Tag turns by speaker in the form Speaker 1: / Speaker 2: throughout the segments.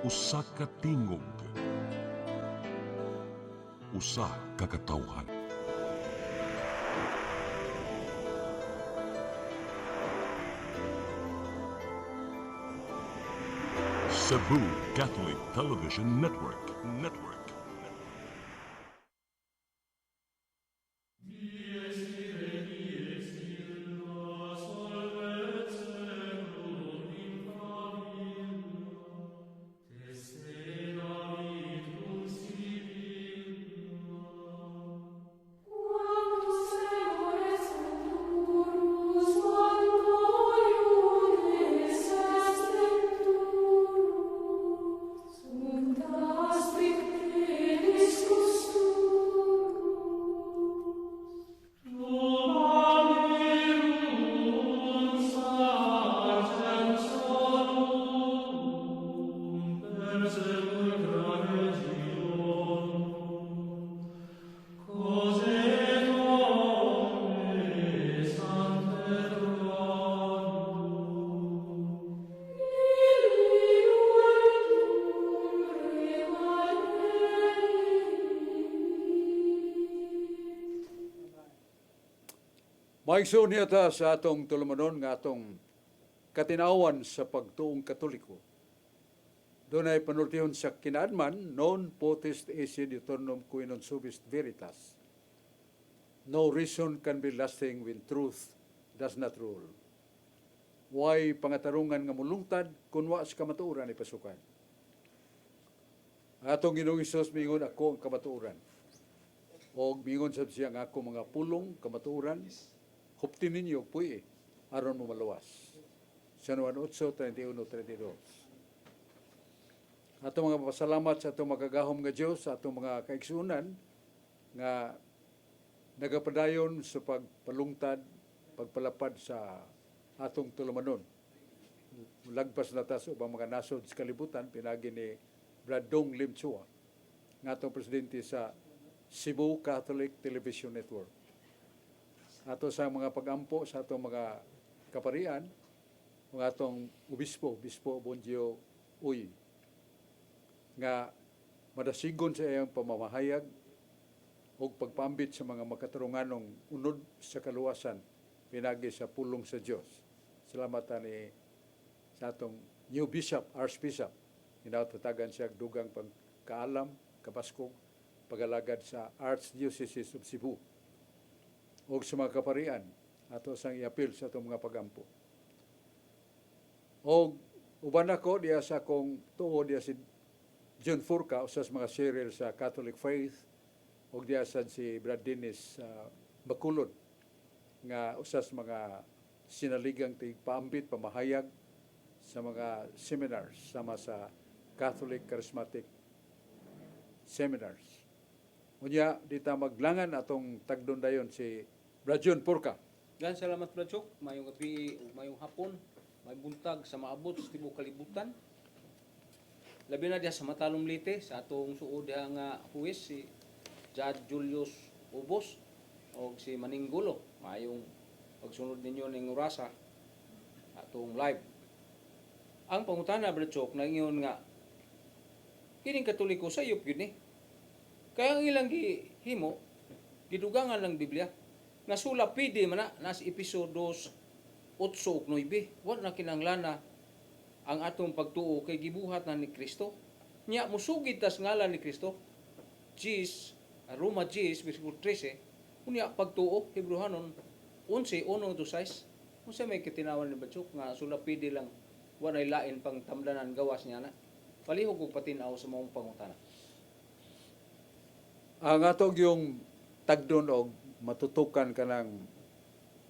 Speaker 1: Usa ka tingog, usa ka katawhan. Cebu Catholic Television Network.
Speaker 2: Quantus errores futurus, quanto iudes est venturus, sunt aspect telis custus.
Speaker 3: Maigsoon niya ta sa atong tulumanon nga atong katinawan sa pagtuong Katoliko. Doon ay panultihon sa kinaadman, non potest esse Deuteronomium qui non subist veritas. No reason can be lasting when truth does not rule. Why pangatarungan nga mulungtad kung wa sa kamatuoran ipasukan. Atong Ginoong Hesus mingon ako ang kamatuoran. O mingon sa siya nga ako mga pulong kamatuoran. Huptin ninyo puy aron mo maluwas. San Juan 8:31-32. Ato mga pasalamat sa atong magagahom nga Dios, sa atong mga kaigsunan nga nagapadayon sa pagpalungtad, pagpalapad sa atong tulumanon. Lagpas na ta sa ubang mga nasod sa kalibutan, pinagi ni Bradong Limchua, nga atong presidente sa Cebu Catholic Television Network. Ato sa mga pagampo sa atong mga kaparian, mga atong Obispo Bonjio Uy, nga madasigon sa iyang pamamahayag o pagpambit sa mga makatarunganong unod sa kaluwasan pinagi sa pulong sa Dios. Salamat ni sa atong new bishop, archbishop, ginatatagan siya dugang pagkaalam, kapaskog, pagalagad sa Archdiocese of Cebu o sa mga kaparian ato sang iapil sa atong mga pagampo. O uban ako diya sa akong tuo diya si John Furca, usas mga serial sa Catholic Faith, o diya sa si Brad Dennis Bacolod, nga usas mga sinaligang tigpaambit, pamahayag sa mga seminars sama sa Catholic Charismatic Seminars. Unya, dita maglangan atong tagdon dayon si Brad John Furca.
Speaker 4: Gan salamat Brachok, mayong gabi, mayong hapon, may buntag sa maabot sa tibok kalibutan. Labi na diya sa matalong lite sa atong suod diha nga huwes si Judge Julius Ubos o si Maninggulo. Mayong pagsunod ninyo ning orasa atong live. Ang pangutana Brachok na ingon nga kining Katoliko sayop gyud ni. Kaya ang ilang gihimo gidugangan ng Biblia. Nasula pidi man na nas episodos 8 ug 9. Wa na kinanglana ang atong pagtuo kay gibuhat na ni Kristo. Nya musugid tas ngalan ni Kristo. Roma 10 versikulo 13. Unya pagtuo Hebrehanon 11:1-6. Unsa may kitinawan ni Batsuk nga sula pidi lang wa na lain pang tamdanan gawas niya na. Palihog og patinaw sa maong pangutana.
Speaker 3: Ang atong yung tagdon og matutukan kanang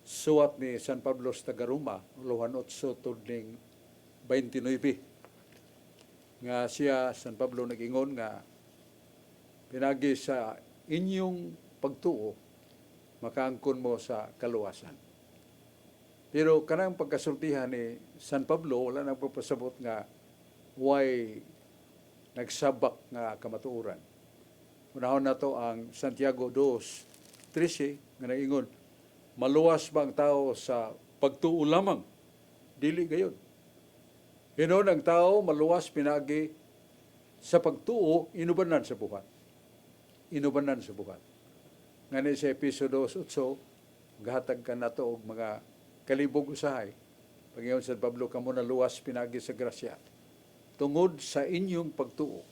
Speaker 3: suwat ni San Pablo sa Tagaruma, Luhan 8 tudling 29. Nga siya, San Pablo, nag-ingon nga pinagi sa inyong pagtuo, makaangkon mo sa kaluwasan. Pero kanang pagkasultihan ni San Pablo, wala nang pagpasabot nga why nagsabak nga kamatuoran. Unahon na to ang Santiago 2:13 nga naingon, maluwas ba ang tao sa pagtuo lamang? Dili gayon. Hinon ang tao maluwas pinagi sa pagtuo inubanan sa buhat. Inubanan sa buhat. Ngani sa episodo 8, gahatag ka nato og mga kalibog usahay. Panginoon sa Pablo, kamo na luwas pinagi sa grasya. Tungod sa inyong pagtuo.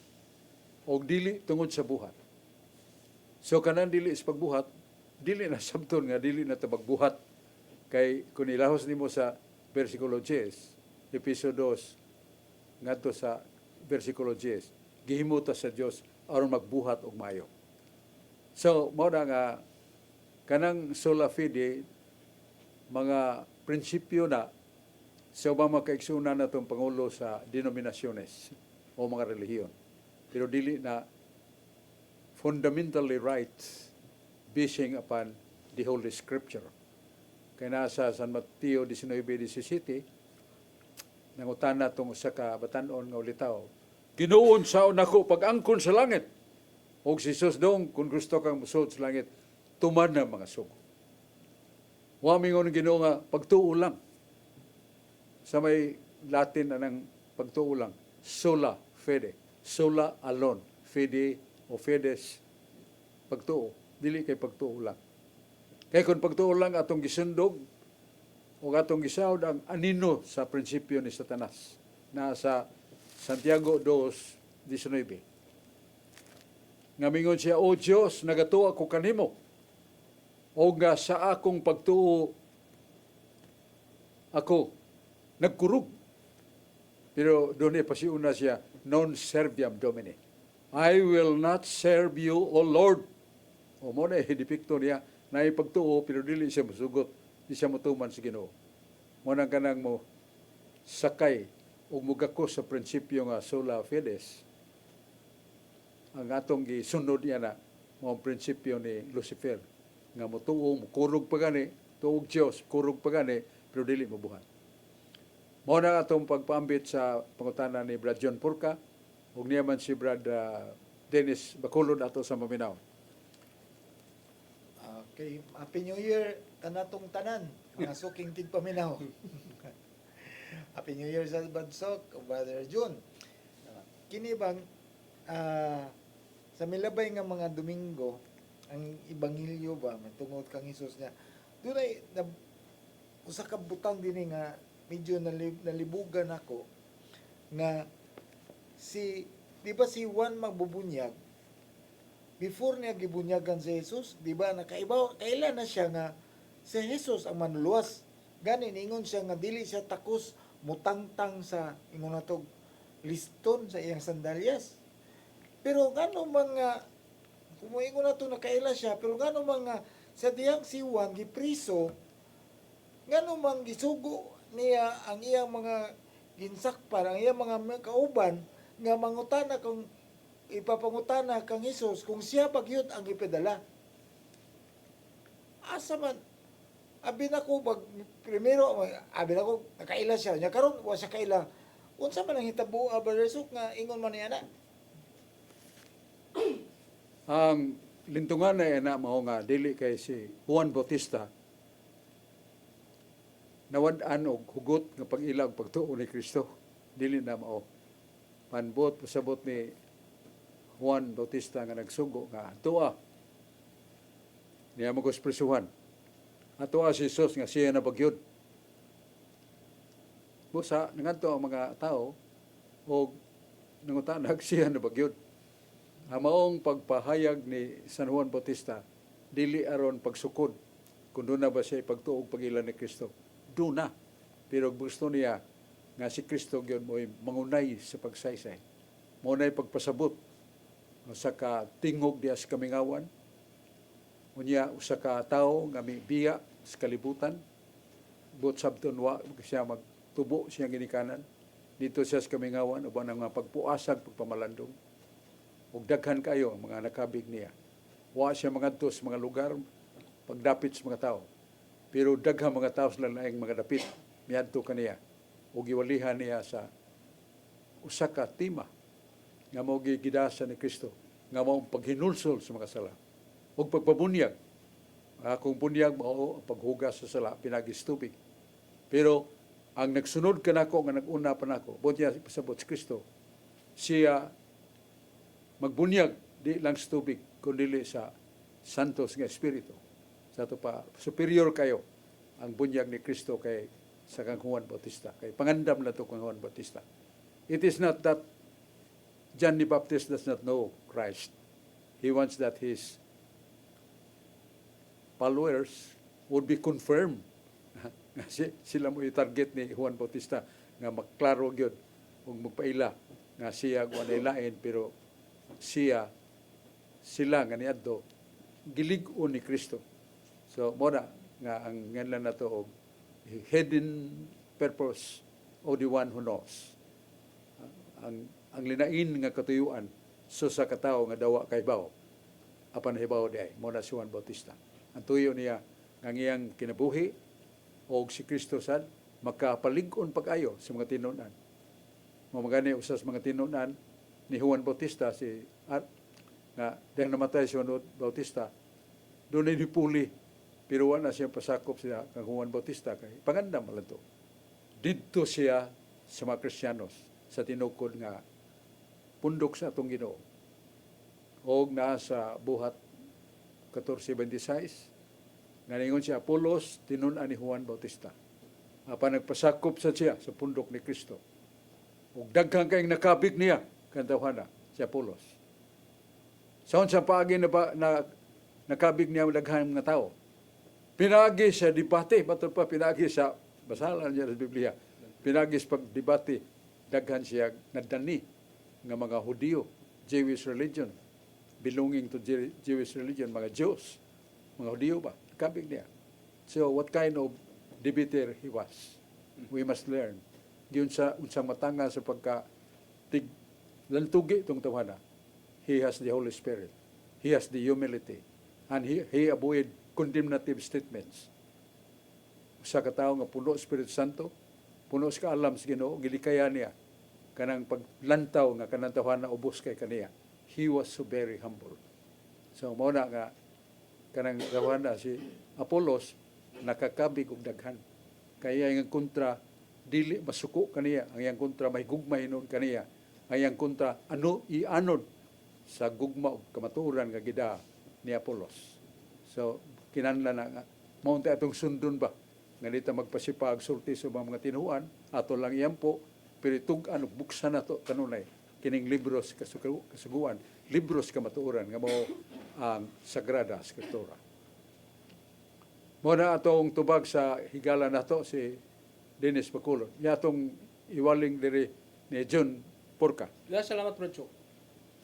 Speaker 3: O dili tungod sa buhat. So kanang dili sa pagbuhat, dili na sabton nga dili na tabagbuhat. Kay kung ilahos nimo sa versikulo 10, episodo 2, ngadto sa versikulo 10, gihimuta sa Dios aron magbuhat og maayo. So mao na nga kanang sola fide mga prinsipyo na sa ubang mga kaigsunan natong pangulo sa denominasyones o mga relihiyon. Pero dili na fundamentally right basing upon the Holy Scripture. Kaya nasa San Mateo 19:17, nangutan na itong usa ka batanon nga ulitaw, Ginoon saon nako pag-angkon sa langit. O si Jesus dong, kung gusto kang musod sa langit, tumad na mga sugo. Wa mingon Ginoo nga pagtuo lang. Sa may Latin anang pagtuo lang, sola fide, sola alone, fide o fides, pagtuo, dili kay pagtuo lang. Kaya kung pagtuo lang atong gisundog o atong gisawd ang anino sa prinsipyo ni Satanas na sa Santiago 2:19. Nga mingon siya, O Diyos, nagatuo ako kanimo o nga sa akong pagtuo ako nagkurog. Pero doon pasiuna siya, non serviam Domine. I will not serve you, O Lord. O mo na dipikto niya, na ipagtuo, pero dili siya masugot, di siya mutuman sa Ginoo. Mo nang kanang mo sakay o mugako sa prinsipyo nga sola fides. Ang atong gisunod niya na mga prinsipyo ni Lucifer. Nga mutuo, mukurog pa gani, tuog Diyos, kurog pa gani, pero dili mabuhat. Mao na atong pagpaambit sa pangutana ni Brad John Purka ug niya man si Brad Dennis Bacolod ato sa Maminaw.
Speaker 5: Okay, Happy New Year kanatong tanan, mga suking tigpaminaw. Happy New Year sa Badsok, Brother June. Kini bang sa milabay nga mga Domingo, ang Ebanghelyo ba matungod kang Hesus niya. Dunay usa ka butang dinhi nga medyo nalibugan ako nga di ba si Juan magbubunyag before niya gibunyagan si Jesus, di ba nakaibaw kailan na siya nga si Jesus ang manluwas, gani ningon siya nga dili siya takos mutangtang sa ingon natog liston sa iyang sandalyas. Pero ngano man nga kumuingon nato nakaila siya, pero ngano man nga sa diyang si Juan gipriso, ngano man gisugo niya ang iyang mga ginsakpan, ang iyang mga kauban nga mangutana kung ipapangutana kang Hesus kung siya pagyud ang ipadala. Asa man abi nako pag primero abi nako nakaila siya nya karon wa siya kaila. Unsa man ang hitabo Brother Sok nga ingon man niya na?
Speaker 3: Ang lintungan na mao nga dili kay si Juan Bautista nawad-an og hugot nga pag-ilag pagtuo ni Kristo, dili na mao. Panbot pasabot ni Juan Bautista nga nagsugo nga tuwa niya magospresuhan. Atuwa si Jesus nga siya na bagyod. Busa nangadto ang mga tao og nangutanag siya na bagyod. Ang maong pagpahayag ni San Juan Bautista dili aron pagsukod kung doon na ba siya pagtuo og pag-ilan ni Kristo. Doon na. Pero gusto niya nga si Kristo yun mo mangunay sa pagsaysay. Mangunay pagpasabot. Usa ka tingog diya sa kamingawan. Unya usa ka tao nga may biya sa kalibutan. But sabton wa siya magtubo siya ginikanan. Dito siya sa kamingawan uban ang mga pagpuasag, pagpamalandong. Ug daghan kayo ang mga nakabig niya. Wa siya mangadto sa mga lugar pagdapit sa mga tao. Pero daghang mga tao sila laing mga dapit miadto kaniya o giwalihan niya sa usa ka tima nga mao gidasa ni Kristo nga mao paghinulsol sa mga sala ug pagpabunyag. Kung bunyag mao paghugas sa sala pinagis tubig. Pero ang nagsunod kanako nga naguna pa nako, buti pasabot si Kristo, siya magbunyag di lang sa tubig kundi sa santos nga espiritu. Sa to pa superior kayo ang bunyag ni Kristo kay sa kang Juan Bautista. Kay pangandam na to kang Juan Bautista. It is not that John the Baptist does not know Christ. He wants that his followers would be confirmed. Sila mo i-target ni Juan Bautista nga maklaro gyud ug magpaila nga siya wa lain pero sila nga niadto gilig-on ni Kristo. So mo na nga ang nganlan nato og hidden purpose of the one who knows. Ang linain nga katuyuan so sa katawo nga dawa kay bawo apan hibaw di ay mo na si Juan Bautista. Ang tuyo niya nga iyang kinabuhi og si Kristo sad makapalig-on pag-ayo sa mga tinunan. Mamagani usas mga tinunan ni Juan Bautista nga dahil namatay si Juan Bautista doon ay nipuli pero wala siya pasakop siya kang Juan Bautista kay pangandam lang to. Didto siya sa mga Kristiyanos sa tinukod nga pundok sa atong Ginoo. Og naa sa buhat 14:26 nga ningon si Apolos tinunan ni Juan Bautista. Apan nagpasakop sa siya sa pundok ni Kristo. Ug daghang kayong nakabig niya kantawana si Apolos. Sa unsang paagi na nakabig niya daghang nga tao. Pinagi sa debate, bato pa pinagi sa basalan niya sa Biblia. Pinagi sa pagdebate daghan siya nadani nga mga Hudyo, Jewish religion, belonging to Jewish religion, mga Jews, mga Hudyo ba? Nakabig niya. So what kind of debater he was? We must learn. Yun sa unsang matanga sa pagka lantugi itong tawhana. He has the Holy Spirit. He has the humility. And he avoid condemnative statements. Sa katao nga puno Espiritu Santo, puno sa kaalam sa Ginoo, gilikaya niya kanang paglantaw nga kanang tawhana ubos kay kaniya. He was so very humble. So mao na nga kanang tawhana si Apolos nakakabig og daghan. Kaya ang kontra dili masuko kaniya, ang iyang kontra may gugmay nun kaniya, ang iyang kontra ianod sa gugma og kamatuoran nga gida ni Apolos. So kinahanglan na nga mao atong sundon ba nga dita magpasipag sulti sa mga tinuan ato lang iyampo pero tug-an ug buksan nato kanunay kining libros kasuguan, libros kamatuoran nga mao ang Sagrada Escritura. Mo na atong tubag sa higala nato si Dennis Bacolod. Ya atong iwaling diri ni John Porca.
Speaker 4: Salamat, Bracho.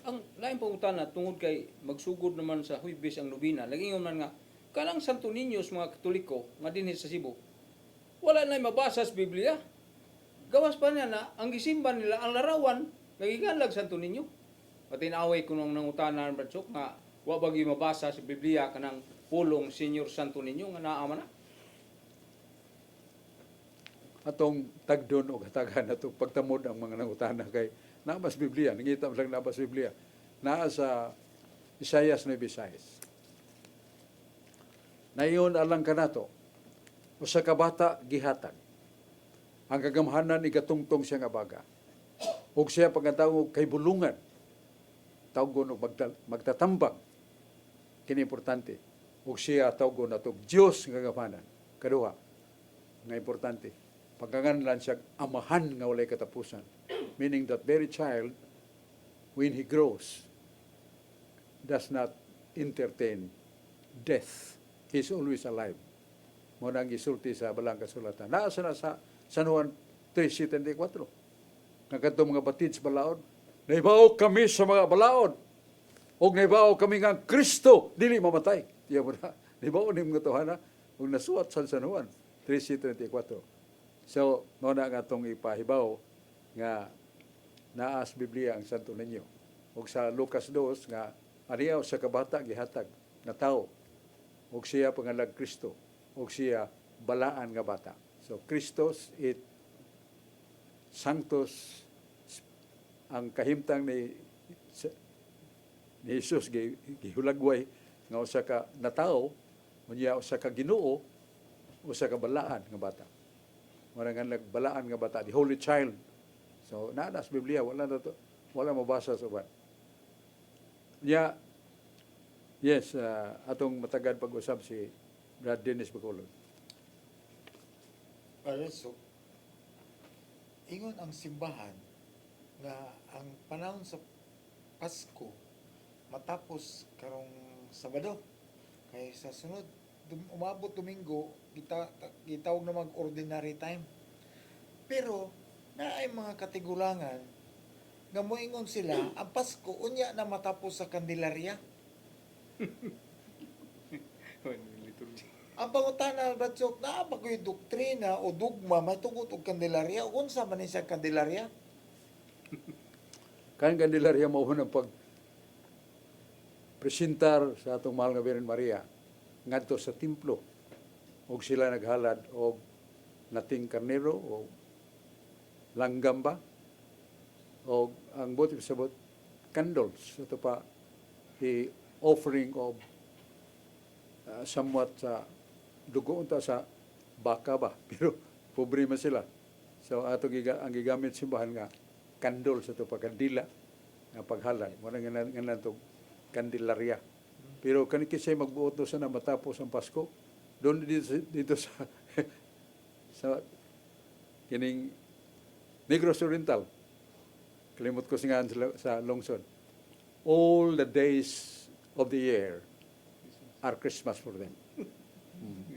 Speaker 4: Ang lain pangutana tungod kay magsugod naman sa Huwebes ang nobina. Lagingon man nga kanang Santo Niños mga Katoliko nga dinhi sa Cebu. Wala na mabasa sa Biblia. Gawas pa niya na ang gisimba nila ang larawan nagiganlag Santo Niño. Patinaway ko nung nangutanan, Bracho, nga wa bagi mabasa sa Biblia kanang pulong Senior Santo Niño nga naa man na.
Speaker 3: Atong tagdon o katagan atong pagtamod ang mga nangutana kay naa mas Biblia, nangita mo lang naa mas Biblia. Naa sa Isaias 9:6. Nayon alang kanato usa ka bata gihatag. Ang kagamhanan igatungtong siya nga baga. Ug siya pagkatawag kay bulungan. Tawgon og magtatambang. Kini importante. Ug siya tawgon natog Dios nga kagamhanan. Kaduha nga importante. Pagkanganlan siya amahan nga walay katapusan. Meaning that very child, when he grows, does not entertain death. He is always alive. Muna ang gisulti sa balang kasulatan. Naasa na sa San Juan 3:74. Nagkatong mga batid sa balaod. Naibaw kami sa mga balaod. O naibaw kami nga Kristo, dili mamatay. Tiya mo na. Naibaw ni mga tohana. O nasuat sa San Juan 3:34. So, muna nga itong ipahibaw nga naas Biblia ang Santo Niño. O sa Lucas 2 nga ariyaw sa kabata gihatag na tao. O siya pangalag Kristo. O siya balaan nga bata. So, Christos it Sanctus ang kahimtang ni Jesus gihulagway nga usa ka natao, unya usa ka Ginoo, usa ka balaan nga bata. Wala nga nagbalaan nga bata, the Holy Child. So, naa sa Biblia, wala mabasa sa uban. Nya, yes, atong matagad pag-usab si Brad Dennis Bacolod.
Speaker 5: So, ingon ang simbahan nga ang panahon sa Pasko matapos karong Sabado. Kaya sa sunod, umabot Domingo, gitawag na mag-ordinary time. Pero, naay mga katigulangan nga moingon sila, ang Pasko, unya na matapos sa Candelaria. Ang pangutana, Bratsok, na ba ko'y doktrina o dugma, may tugot og Candelaria, o unsa man ni siya Candelaria?
Speaker 3: Kan Candelaria mao ng pag presentar sa atong mahal nga Birhen Maria ngadto sa templo. Og sila naghalad og nating karnero o langgam ba? O ang buti sabot candles. Ito pa the offering of somewhat sa dugo unta sa baka ba. Pero pobre man sila. So ato ang gigamit simbahan nga candles ito pa kandila nga paghalad. Mo nga nantog Candelaria. Pero kani kisay magbuot do sana matapos ang Pasko. Doon dito sa sa kining Negros Oriental. Kalimot ko singahan sa lungsod. All the days of the year are Christmas for them.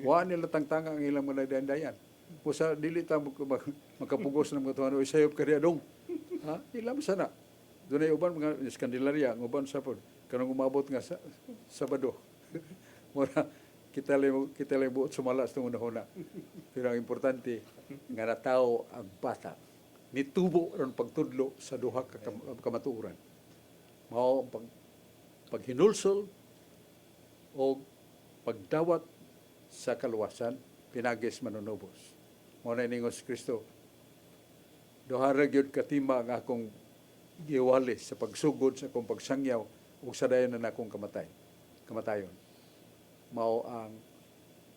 Speaker 3: Wa nila tangtanga ang ilang mga dayan-dayan. Kusa dili ta makapugos ng mga tuwan o isayop kariya dong. Ha? Ilam sana. Doon ay uban mga Candelaria, uban sa pod. Kanang umabot nga sa Sabado. Mura kita lang buot sumalas itong una-una. Pero ang importante, nga natao ang bata. Nitubo ron pagtudlo sa duha ka kamatuoran. Mao ang paghinulsol o pagdawat sa kaluwasan, pinagis manunubos. Mao na iningon si Kristo. Duha ra gyud katima ang akong giwalis sa pagsugod sa akong pagsangyaw ug sa dayon na akong kamatayon. Mao ang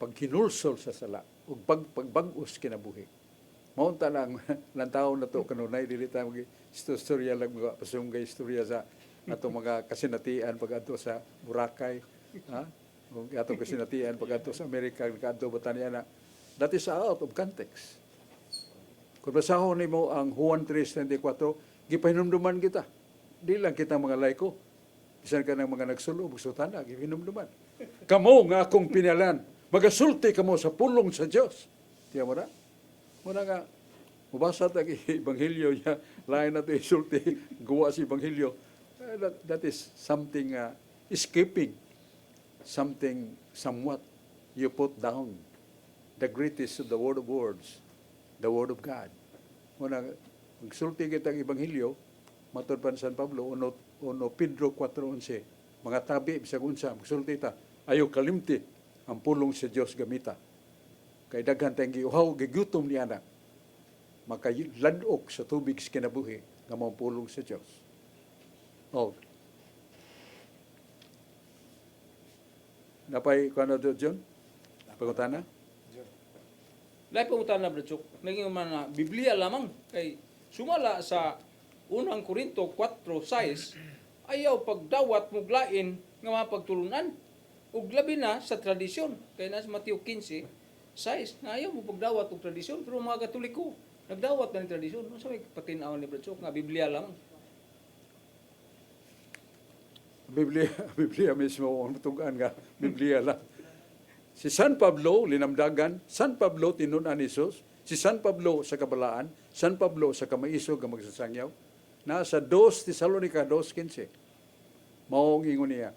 Speaker 3: paghinulsol sa sala ug pagbag-os kinabuhi. Mao ta lang lantaw na to kanunay dili ta istorya lang mga pasungay istorya sa ato mga kasinatian pag-adto sa Boracay, ha? O ato kasinatian pag-adto sa Amerika, kadto Botaniana. That is out of context. Kung basahon nimo ang Juan 3:34, gipahinumduman kita. Di lang kita mga laiko. Bisan ka ng mga nagsulo, magsutana, gipahinumduman. Kamo nga akong pinalan, magasulti kamo sa pulong sa Dios. Tiya mo na? Muna nga, mabasa tag Ebanghelyo niya, lain na ito isulti, gawa si Ebanghelyo. That is something escaping, something somewhat you put down. The greatest of the word of words, the word of God. Muna, magsulti kita ang Ebanghelyo, matod pa ni San Pablo, uno Pedro 4:11, mga tabi, bisag unsa, magsulti ta, ayaw kalimti ang pulong sa Dios gamita. Kay daghan tayong giuhaw, gigutom ni anak, makaladok sa tubig sa kinabuhi nga mao pulong sa Dios. Oh. Napay kuno do John? Pangutana?
Speaker 4: Lain pangutan na, Bratsok, naging man na Biblia lamang. Kay sumala sa 1 Korinto 4:6, ayaw pagdawat muglain nga mga pagtulunan. Ug labi na sa tradisyon. Kaya na sa Mateo 15:6, nga ayaw mo pagdawat og tradisyon. Pero mga Katoliko, nagdawat na ng tradisyon. Ano sa may patinawan ni Bratsok nga Biblia lamang?
Speaker 3: Biblia mismo ang tugan nga Biblia lang. Si San Pablo, linamdagan, San Pablo tinunan ni Jesus, si San Pablo sa kabalaan, San Pablo sa kamaisog nga magsasangyaw, nasa 2 Tesalonica 2:15. Mao ang ingon niya,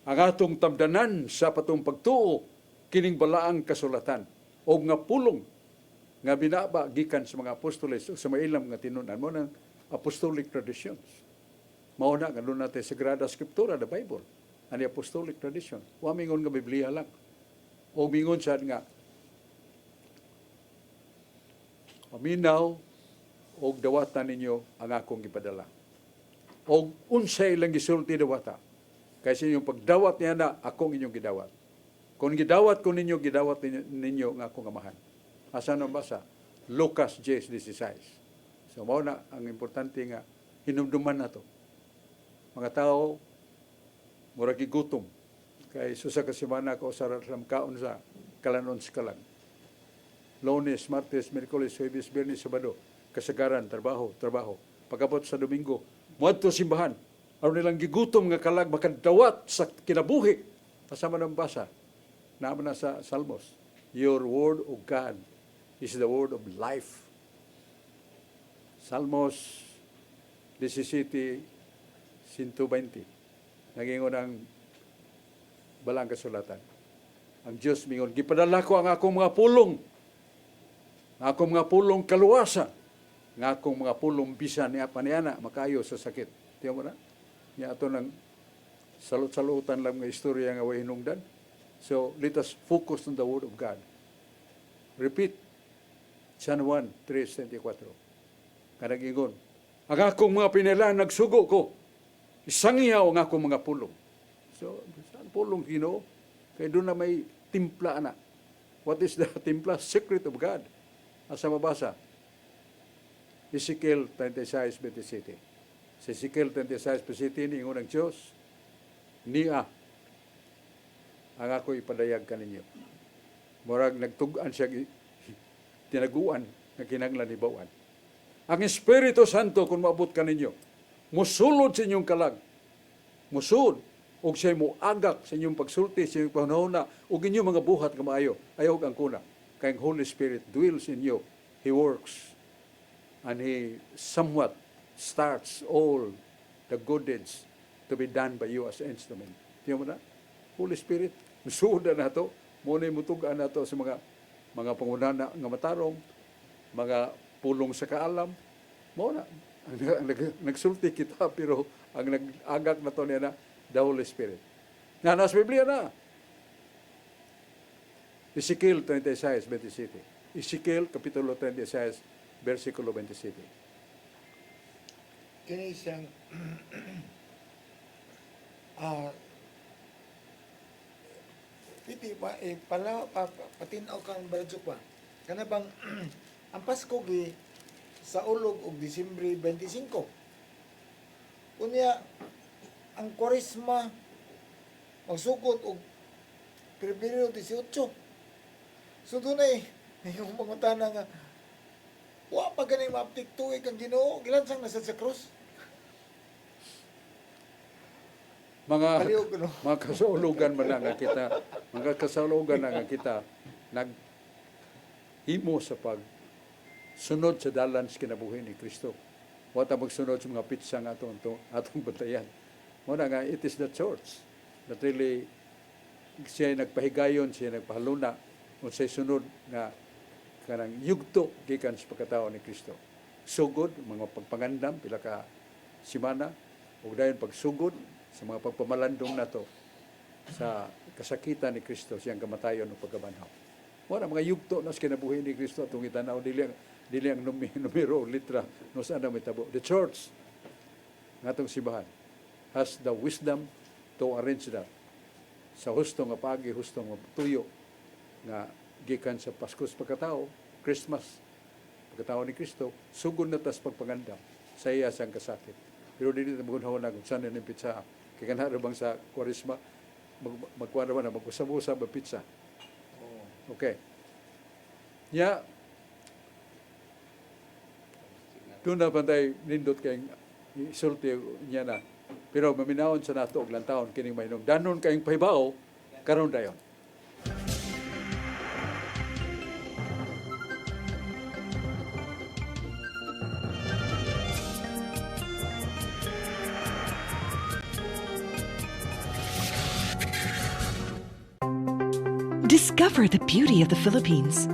Speaker 3: ang atong tamdanan sa patong pagtuo, kining balaang kasulatan, o nga pulong, nga binaba gikan sa mga apostoles, o sa mailam nga tinunan, mo ng apostolic traditions. Mao na, ganun natin, Sagrada Scriptura, the Bible, ang apostolic tradition. Wa mingon nga Biblia lang. O mingon sad nga, paminaw o dawatan ninyo ang akong ipadala. O unsay lang gisulti dawata. Kasi yung pagdawat niya na, akong inyong gidawat. Kung gidawat ko ninyo, gidawat ninyo ang akong amahan. Asa na basa? Lucas 10:16. So mao na ang importante nga hinumduman na to. Mga tao, mura gigutom. Kay susa ka semana ko sa kaon sa kalanon sa kalang. Lunes, Martes, Miyerkules, Huwebes, Biyernes, Sabado, kasagaran, trabaho. Pagabot sa Domingo, muadto simbahan. Aron nilang gigutom nga kalag makadawat sa kinabuhi. Kasama ng basa. Naman na sa Salmos. Your word, O God, is the word of life. Salmos 17, 120. Nagingon ang balang kasulatan. Ang Diyos mingon, gipadala ko ang akong mga pulong. Ang akong mga pulong kaluwasa. Ang akong mga pulong bisan niya paniana, makayo sa sakit. Tiyan mo na? Niya ito ng salut-salutan lang ng istorya nga way hinungdan. So, let us focus on the Word of God. Repeat, John 1, 3:24. Kanang ingon, ang akong mga pinilaan nagsugo ko, isangiyaw ang akong mga pulong. So, saan pulong Ginoo? Kaya doon na may timpla na. What is the timpla? Secret of God. Asa mabasa? Ezekiel 36:27. Sa Ezekiel 36:27, ingon ng Diyos, niya, ang ako ipadayag kaninyo. Murag nagtugan siya, tinaguan, na kinanglan ibawan. Ang Espiritu Santo, kung maabot kaninyo, musulod sa inyong kalag. Musulod. O siya mo agak sa inyong pagsulti, sa inyong panahona, o inyong mga buhat ka maayo. Ayaw ang kuna. Kaya Holy Spirit dwells in you. He works. And He somewhat starts all the good deeds to be done by you as an instrument. Tiyan mo na? Holy Spirit, musuda na ito. Muna mutugaan na ito sa mga pangunana nga matarong, mga pulong sa kaalam. Muna, nagsulti kita, pero ang nag-agak na ito niya na, the Holy Spirit. Nga nasa Biblia na. Ezekiel 36:27. Ezekiel, Kapitulo 36, versikulo 27.
Speaker 5: Kini siyang piti pa patinaw kang Barjok pa. Kana bang ang Pasko gi sa ulog og Disyembre 25. Unya ang Kwaresma magsugod og Pebrero 18. So dunay yung pangutana nga wa pa gani maaptik tuig ang Ginoo, gilansang nasa sa krus. Paliw ko, no?
Speaker 3: Mga kasaulugan man na nga kita, mga kasaulugan na nga kita, naghimo sa sunod sa dalan sa kinabuhi ni Kristo. Wata magsunod sa mga pitsa nga atong batayan. Muna nga, it is the church that really siya nagpahigayon, siya nagpahaluna, o siya sunod nga kanang yugto gikan sa pagkatao ni Kristo. Sugod, mga pagpangandam, pila ka simana, o dayon pagsugod, sa mga pagpamalandong na to sa kasakitan ni Kristo, siyang kamatayon o pagkabanhaw. Wala mga yugto na sa kinabuhi ni Kristo atong itanaw, dili ang numero, litra, no saan na may tabo. The church, nga itong simbahan, has the wisdom to arrange that. Sa husto nga pagi, husto nga tuyo, nga gikan sa Pasko sa pagkatao, Christmas, pagkatao ni Kristo, sugod na tas pagpangandam sa iya siyang kasakit. Pero dili na magunahon na kung saan na ng pizza. Kaya kanaro bang sa Kwaresma, magkuha naman na mag-usab-usab ang pizza. Okay. Ya, doon na pantay nindot kayong isulti niya na. Pero maminahon sa nato og lantawon kining mainom. Danon kayong pahibaw, karon dayon.
Speaker 6: Discover the beauty of the Philippines.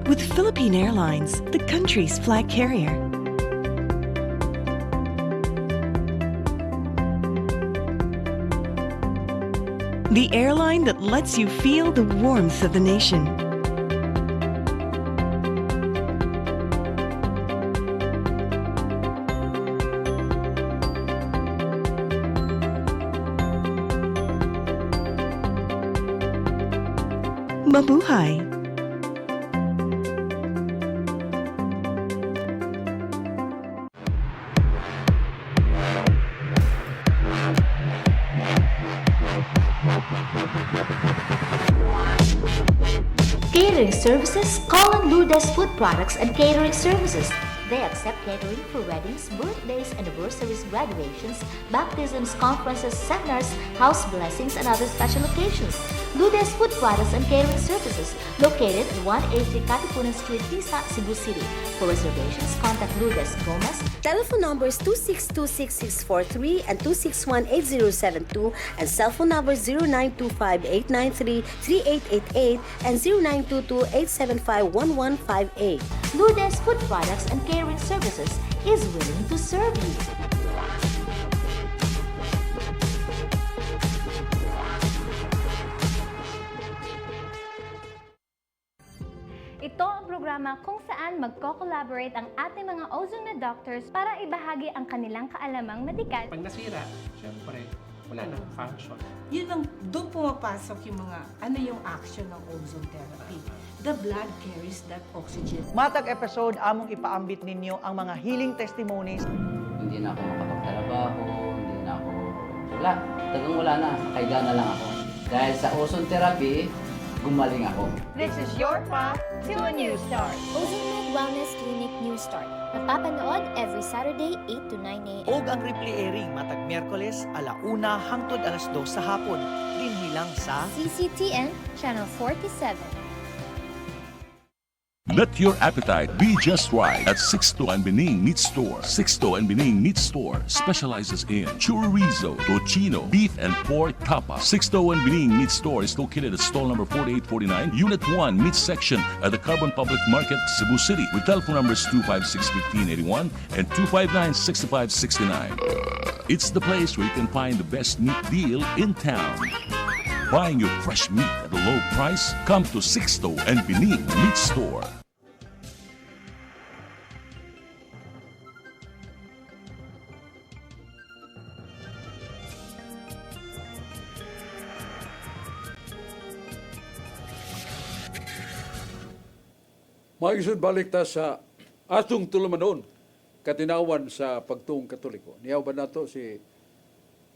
Speaker 6: With Philippine Airlines, the country's flag carrier. The airline that lets you feel the warmth of the nation. Mabuhay!
Speaker 7: Catering services, call on Lourdes Food Products and Catering Services. They accept catering for weddings, birthdays, anniversaries, graduations, baptisms, conferences, seminars, house blessings, and other special occasions. Lourdes Food Products and Catering Services, located at 183 Katipunan Street, Tisa, Cebu City. For reservations, contact Lourdes Gomez.
Speaker 8: Telephone numbers 2626643 and 2618072 and cell phone numbers 0925-893-3888 and 0922-875-1158.
Speaker 7: Lourdes Food Products and Catering Services is willing to serve you.
Speaker 9: Ito ang programa kung saan magko-collaborate ang ating mga ozone med doctors para ibahagi ang kanilang kaalamang medikal.
Speaker 10: Pag nasira, syempre, wala nang function.
Speaker 11: Yun ang, doon pumapasok yung mga, ano yung action ng ozone therapy. The blood carries that oxygen.
Speaker 12: Matag episode, among ipaambit ninyo ang mga healing testimonies.
Speaker 13: Hindi na ako makapagtrabaho, hindi na ako, talagang wala na, kaiga na lang ako. Dahil sa ozone therapy, gumaling ako.
Speaker 9: This is your path to a new start.
Speaker 14: Ozomed Wellness Clinic New Start. Napapanood every Saturday 8 to 9 a.m.
Speaker 12: Og ang replay airing matag Miyerkules, 1:00 hangtod 2:00 sa hapon. Dinhi lang sa
Speaker 14: CCTN Channel 47.
Speaker 1: Let your appetite be just right at Sixto and Bening Meat Store. Sixto and Bening Meat Store specializes in chorizo, tocino, beef, and pork tapa. Sixto and Bening Meat Store is located at stall number 4849, Unit 1, Meat Section at the Carbon Public Market, Cebu City, with telephone numbers 256-1581 and 259-6569. It's the place where you can find the best meat deal in town. Buying your fresh meat at a low price? Come to Sixto and Bening Meat Store.
Speaker 3: Magisod balik ta sa atong tulumanon, katinawan sa pagtuong Katoliko. Niyaw ba nato si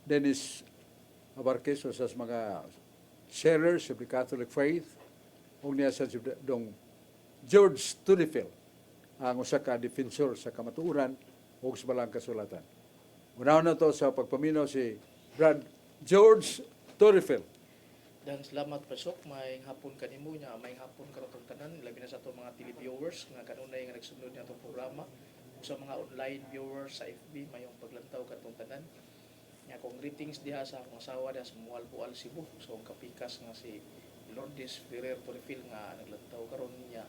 Speaker 3: Dennis Abarquez o sa mga sharers of the Catholic faith o niya sa dong George Tudifil, ang usa ka defensor sa kamatuoran o sa balang kasulatan. Unaon na to sa pagpaminaw si Brad George Tudifil.
Speaker 15: Dan salamat pasok, may hapon kanimo nya, may hapon karotong tanan, labi na sa ato mga televiewers nga kanunay nga nagsunod niya atong programa, ug sa mga online viewers sa FB mayong paglantaw katong tanan. Nya kong greetings diha sa akong asawa diha sa Mualboal, Cebu, so ang kapikas nga si Lourdes Ferrer Torrefil nga naglantaw karon niya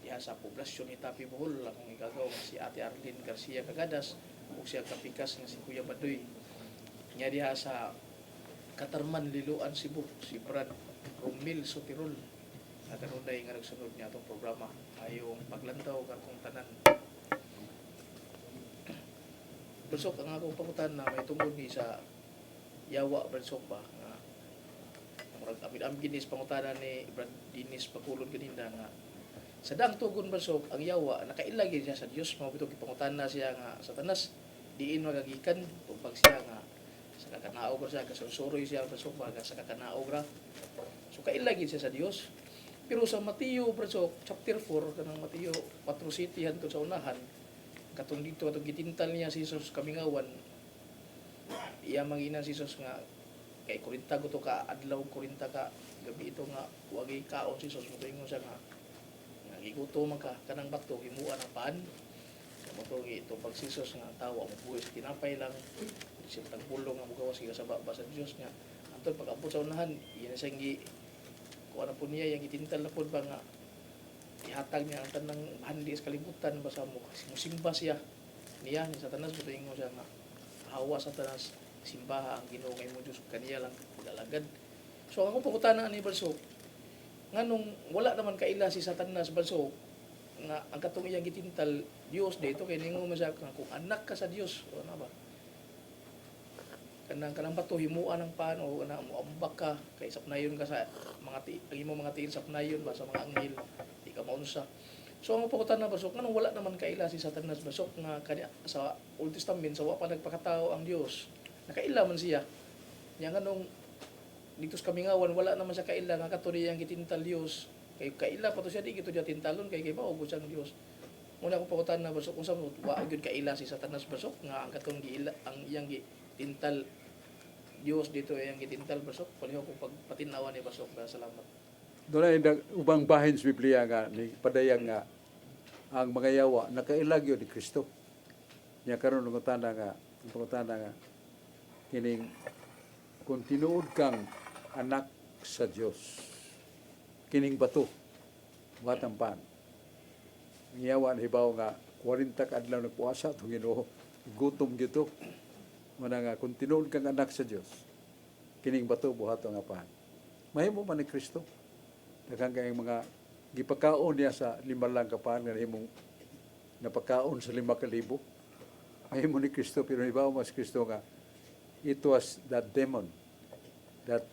Speaker 15: diha sa poblasyon ni Tapi Bohol, akong igagaw nga si Ate Arlene Garcia Cagadas ug siya kapikas nga si Kuya Badoy. Nya diha sa Katarman, Liloan, Cebu, si Brad Romil Sotirol na kanunay nga nagsunod niya itong programa ayong paglantaw katong tanan. Bersok ang akong pangutan na may tungod ni sa yawa bersok ba nga amid ginis pangutanan ni Brad Dinis Pakulon ganinda nga sa dang tugon bersok ang yawa nakailagi siya sa Dios mao bitong gipangutanan siya nga Satanas diin magagikan pag siya nga sa kakanaog ra siya, kasursuroy siya pasok baga sa kakanaog ra. So kailagin siya sa Dios. Pero sa Mateo pasok chapter 4 kanang Mateo 4 city hantud sa unahan, katong dito katong gitintal niya si Jesus kamingawan. Iya mangina si Jesus nga kay 40 to ka adlaw 40 ka gabi ito nga wagi kaon si Jesus moingon siya nga gigutom man ka kanang bato himuan ang paan. Mo ito pag si Jesus nga tawa mo buhis tinapay lang siya tagpulong nga mugawas sa baba sa Dios niya. Antod pag-abot sa unahan, iyan siyang kung ano po niya, yung itintal na po ba nga ihatag niya ang tanang handi sa kalibutan basa mo simba siya niya ni Satanas buto ingon siya nga hawa sa Satanas simbaha ang Ginoo ngay mo Dios kaniya lang pagalagad. So ako pangutana ni Balso nganong wala naman kaila si Satanas Balso nga ang katong iyang gitintal Dios dito kay ningon mo siya kung anak ka sa Dios o na ba kanang bato himuan ng paan o na moambak ka kay sapnayon ka sa ang imo mga tiil sapnayon ba sa mga anghel di ka maunsa. So ang pakutan na basok nganong wala naman kaila si Satanas basok nga kanya sa Old Testament sa wa pa nagpakatao ang Dios. Nakaila man siya. Nya nganong dito sa kamingawan wala naman siya kaila nga katuri ang gitintal Dios. Kay kaila pa to siya di gito dia tintalon kay mao siyang Dios. Muna ko pakutan na basok kung sa wa gyud kaila si Satanas basok nga ang katong giila ang iyang gitintal Dios dito ay ang gitintal basok paliho kung pagpatinawan ni basok. Salamat.
Speaker 3: Doon ay ubang bahin sa Biblia nga ni padayang nga ang mga yawa nakailag yun ni Kristo. Nya karon ng tanda nga kining kung tinuod kang anak sa Dios kining bato watang pan. Ang yawa na hibaw nga 40 ka adlaw nagpuasa itong Ginoo gutom gito. Muna nga kung tinuod kang anak sa Dios kining bato buhato nga pan. Mahimo man ni Kristo. Daghang kay mga gipakaon niya sa 5 lang kapan nga himong napakaon sa 5,000. Mahimo ni Kristo pero ibaw mas Kristo nga it was that demon that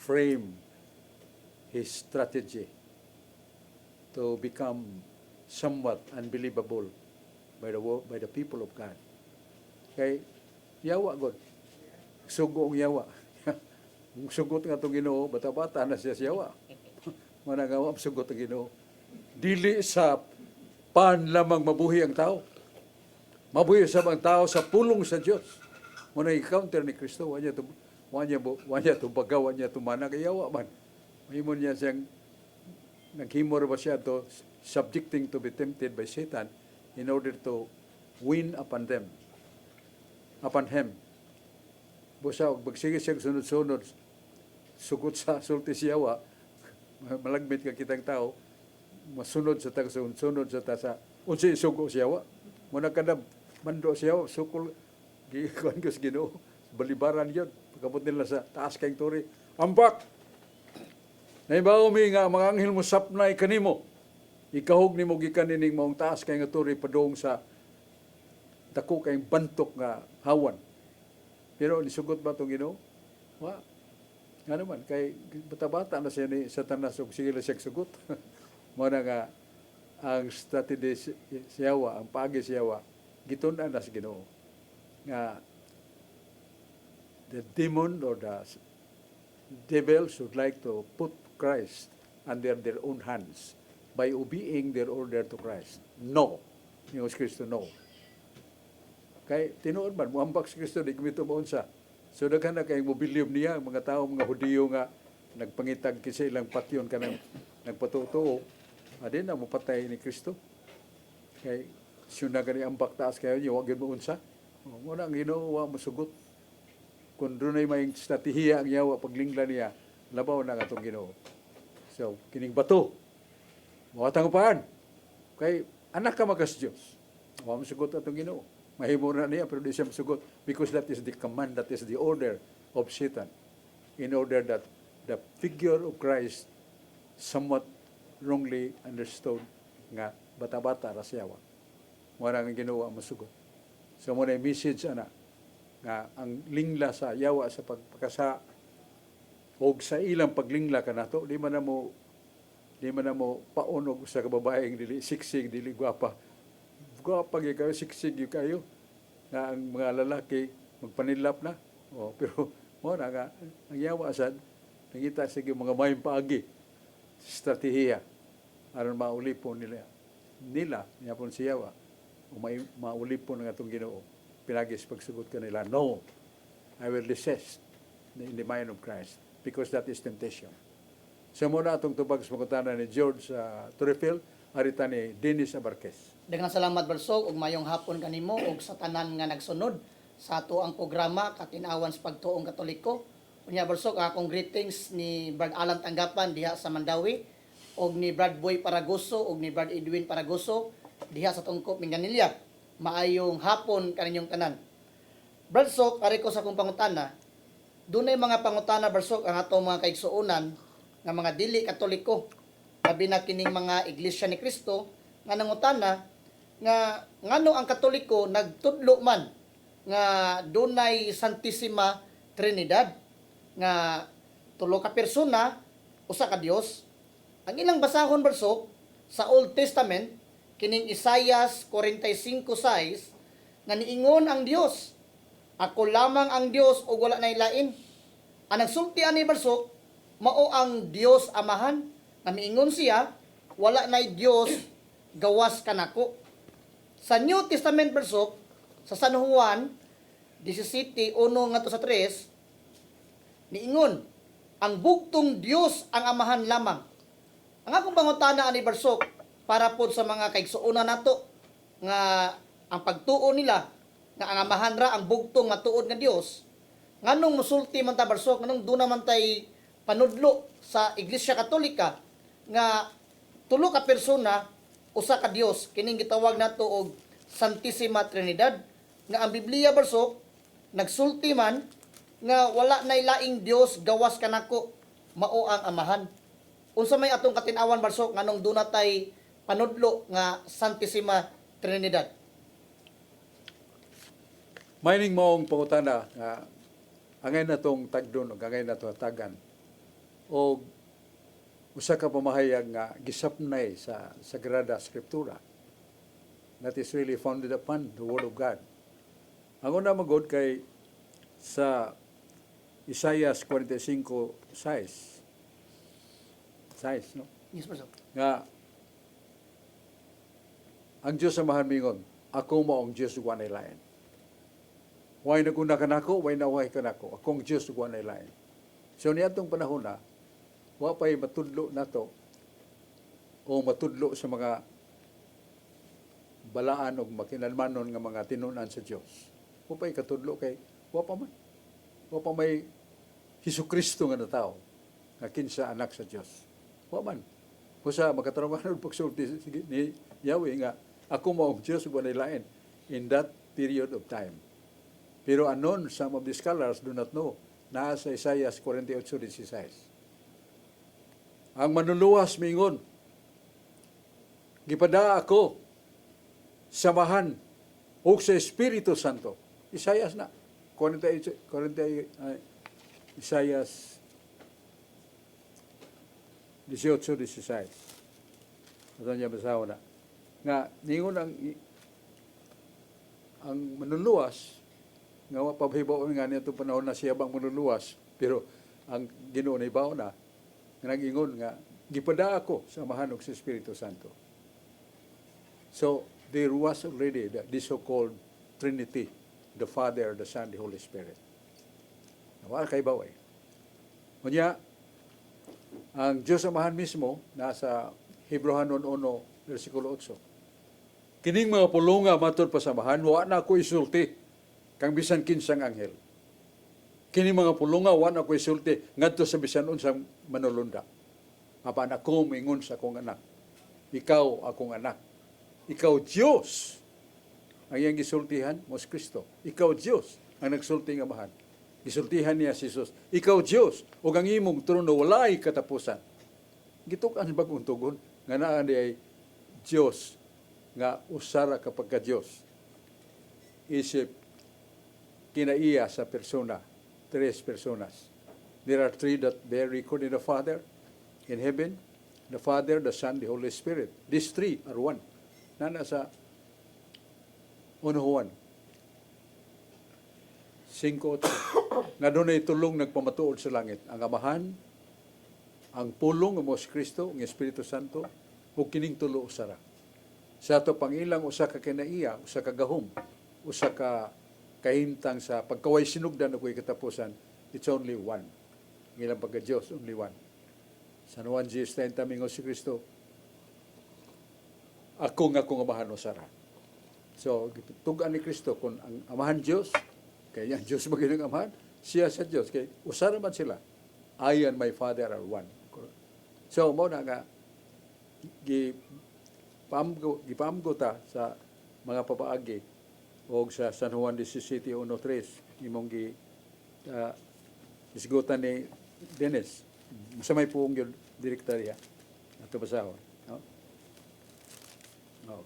Speaker 3: framed his strategy to become somewhat unbelievable by the people of God. Kay yawa god sugo ang yawa. Sugot nga itong Ginoo, bata-bata na siya yawa. Managawa sugot ang Ginoo. Dili sa pan lamang mabuhi ang tao. Mabuhi sa mga tao sa pulong sa Dios. Muna i-counter ni Kristo, wanya to bagaw, wanya to manag yawa man. Mahimon niya siyang naghimor ba siya to subjecting to be tempted by Satan in order to win upon him. Busa magsige siya sunod-sunod sugot sa sulti siyawa malagmit ka kitang tao masunod sa sunod sa tasa unsi sugo siyawa muna kada mando siyawa sukol gikuan ko sa Ginoo balibaran yon pagabot nila sa taas kayong turi ambak naibaw mi nga mga anghel mo sapnay kanimo ikahog nimo gikan nining maong taas kay nga turi padung sa dako kayong bantok nga hawan. Pero nisugot ba itong Ginoo? Wa. Nga naman, kay bata-bata na siya ni Satanas o sige lang siyang sugot. Muna nga, ang strategy siyawa, ang paagi siyawa, gitunan na sa Ginoo. Nga, the demon or the devils would like to put Christ under their own hands by obeying their order to Christ. No. Yung Kristo, no. Kay tinuod man muambak si Kristo di kumito maunsa. So daghan na kay mobilyum niya mga tao mga Hudiyo nga nagpangitag kinsa ilang patyon kanang nagpatutuo. Adin na mopatay ni Kristo. Kay suna gani ambak taas kayo niya wa gyud maunsa. Mo na ang Ginoo wa mosugot. Kun dunay may strategiya ang yawa paglingla niya labaw na atong Ginoo. So kining bato mawatang paan. Kay anak ka magas Dios. Wa mosugot atong Ginoo. Mahimo na niya pero di siya masugot because that is the command, that is the order of Satan in order that the figure of Christ somewhat wrongly understood nga bata-bata ra siyawa. Wala nga ginawa masugot. So muna yung message ana nga ang lingla sa yawa sa pagpakasa o sa ilang paglingla ka nato di man na mo paunog sa kababaeng dili siksig dili gwapa pag kayo, siksig kayo, na ang mga lalaki magpanilap na. Pero mo na nga, ang yawa sad, nangita sige mga mayong paagi, strategiya, aron maulipon nila, niya po si yawa, o maulipon ng atong Ginoo, pinagis pagsugot ka nila, no, I will resist in the mind of Christ, because that is temptation. So muna atong tubag sa makutana ni George Torrefield, arita ni Dennis Abarquez.
Speaker 16: Daghang salamat Barsog ug mayong hapon kanimo ug sa tanan nga nagsunod sa ato ang programa Katinawan sa Pagtuong Katoliko. Unya Barsog akong greetings ni Brad Alan Tanggapan diha sa Mandawi ug ni Brad Boy Paragoso ug ni Brad Edwin Paragoso diha sa Tungkop Minganilla. Maayong hapon kaninyong tanan. Barsog ari ko sa akong pangutana. Dunay mga pangutana Barsog ang atong mga kaigsuonan nga mga dili Katoliko. Labi na kining mga Iglesia ni Kristo nga nangutana nga ngano ang Katoliko nagtudlo man nga dunay Santissima Trinidad nga tulo ka persona usa ka Dios. Ang ilang basahon barsok sa Old Testament kining Isaias 45:6 nga niingon ang Dios, ako lamang ang Dios ug wala nay lain. Ang nagsulti ani barsok mao ang Dios Amahan nga miingon siya wala nay Dios gawas kanako. Sa New Testament barsok sa San Juan 17:1 ngadto sa 3 niingon ang bugtong Dios ang Amahan lamang. Ang akong pangutana ani barsok para pod sa mga kaigsuonan nato nga ang pagtuo nila nga ang Amahan ra ang bugtong matuod nga Dios. Nganong musulti man ta barsok nganong duna man tay panudlo sa Iglesia Katolika nga tulo ka persona usa ka Dios kining gitawag nato og Santissima Trinidad nga ang Biblia barsok nagsulti man nga wala nay laing Dios gawas kanako mao ang Amahan. Unsa may atong katin-awan barsok nganong duna tay panudlo nga Santissima Trinidad?
Speaker 3: Mining maong pangutana nga angay na tong tagdon o angay na to tagan o usa ka pamahayag nga gisapnay sa Sagrada Scriptura that is really founded upon the Word of God. Ang una magod kay sa Isaiah 45:6 no?
Speaker 16: Yes, Pastor.
Speaker 3: Nga ang Diyos Amahan mingon, ako mo ang Diyos ug walay lain. Way naguna kanako, way naway kanako. Akong Diyos ug walay lain. So niadtong panahon na wa pay matudlo nato o matudlo sa mga balaan og makinalmanon nga mga tinunan sa Dios. Wa pay katudlo kay wa pa man. Wa pa may Hesukristo nga natao nga kinsa anak sa Dios. Wa man. Kusa makatarungan og pagsulti ni Yahweh nga ako mao ang Dios ug walay lain in that period of time. Pero anon, some of the scholars do not know, naa sa Isaiah 48:16. Ang manluluwas mingon, gipada ako samahan o sa Espiritu Santo. Isaiah na. Isaiah 18:16. Ito niya basaho na. Nga, ningon ang manluluwas, nga pabahibaw nga niya itong panahon na siya bang manluluwas, pero ang Ginoo na ibaw na, nga nag-ingon nga, gipada ako samahan og sa Espiritu Santo. So, there was already the so-called Trinity, the Father, the Son, the Holy Spirit. Wala kay bawa eh. Kunya, ang Diyos Amahan mismo, nasa Hebrehanon 1, versikulo 8. Kining mga pulunga matod pasamahan, wa na ako isulti, kang bisan kinsang anghel. Kining mga pulunga, wa na ako isulti, ngadto sa bisan unsang manulunda. Apan ako mingon sa akong anak. Ikaw akong anak. Ikaw Diyos. Ang iyang gisultihan, Mos Kristo. Ikaw Diyos ang nagsulti ng Amahan. Gisultihan niya si Jesus. Ikaw Diyos, ug ang imong trono walay katapusan. Gituk-an bagong tugon, nga naa di ay Diyos, nga usara kapag ka Diyos. Isip, kinaiya sa persona, tres personas. There are three that bear record in the Father, in heaven, the Father, the Son, the Holy Spirit. These three are one. Nana sa 1 Juan 5:8 na doon ay tulong nagpamatuod sa langit. Ang Amahan, ang pulong ng Mos Kristo, ang Espiritu Santo, o kining tulo usara. Sa ato pangilang usa ka kinaiya, usa ka gahom, usa ka kahintang sa pagkaway sinugdan ako'y katapusan, it's only one. Ang ilang pagka-Diyos, only one. San Juan 10:30 mingon si Kristo, akong Amahan usara. So, tugan ni Kristo, kung ang Amahan Diyos, kaya ang Diyos magilang Amahan, siya sa Diyos. Kaya usara man sila. I and my Father are one. So, mo na nga, gipamgo ta sa mga papaagi o sa San Juan 17:1-3 imong isgutan ni Dennis. Masamay po ang direktorya ato basahon. No? No.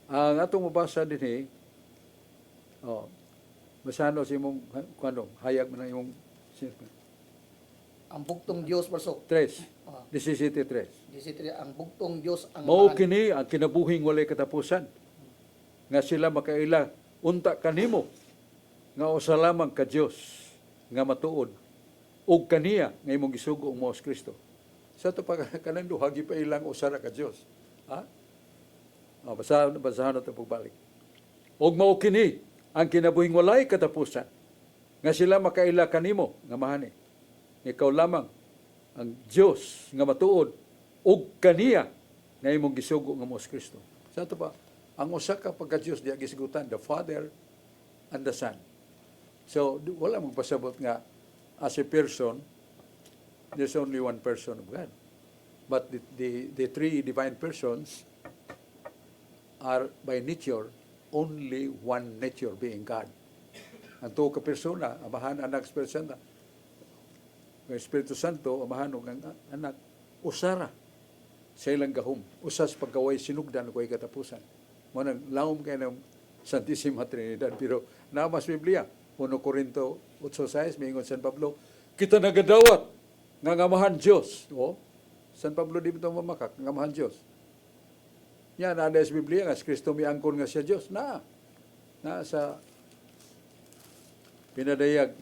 Speaker 3: Ang atong mabasa din masano si imong hayag man ang imong
Speaker 16: Ang bugtong Dios bersok.
Speaker 3: 3, 17:3.
Speaker 16: Ang bugtong Dios ang
Speaker 3: Mao kini ang kinabuhing walay katapusan. Nga sila makaila unta kanimo nga usa lamang ka Dios nga matuod ug kaniya nga imong gisugo ang Mos Kristo. Sa to pa kanang duha gipailang usa ra ka Dios. Ha? Basahan nato pagbalik. Og mao kini ang kinabuhing walay katapusan nga sila makaila kanimo nga mahani. Ikaw lamang ang Dios nga matuod ug kaniya nga imong gisugo nga Mos Kristo. Sa to pa ang usa ka pagka-Dios diya gisgutan, the Father and the Son. So wala magpasabot nga as a person there's only one person of God. But the three divine persons are by nature only one nature, being God. Ang tuo ka persona, Amahan, Anak, Espiritu Santo. Ang Espiritu Santo, Amahan, ug ang Anak, usara sa ilang gahom. Usas pagkaway sinugdan ko katapusan. Mo nang laom kay ng Santissima Trinidad. Pero namas Biblia, 1 Corinto 8:6, mingon San Pablo, kita nagadawat nga ngamahan Dios. San Pablo di bitaw mamakak, ngamahan Dios. Yan, ada sa Biblia nga si Kristo miangkon nga siya Dios. Na sa pinadayag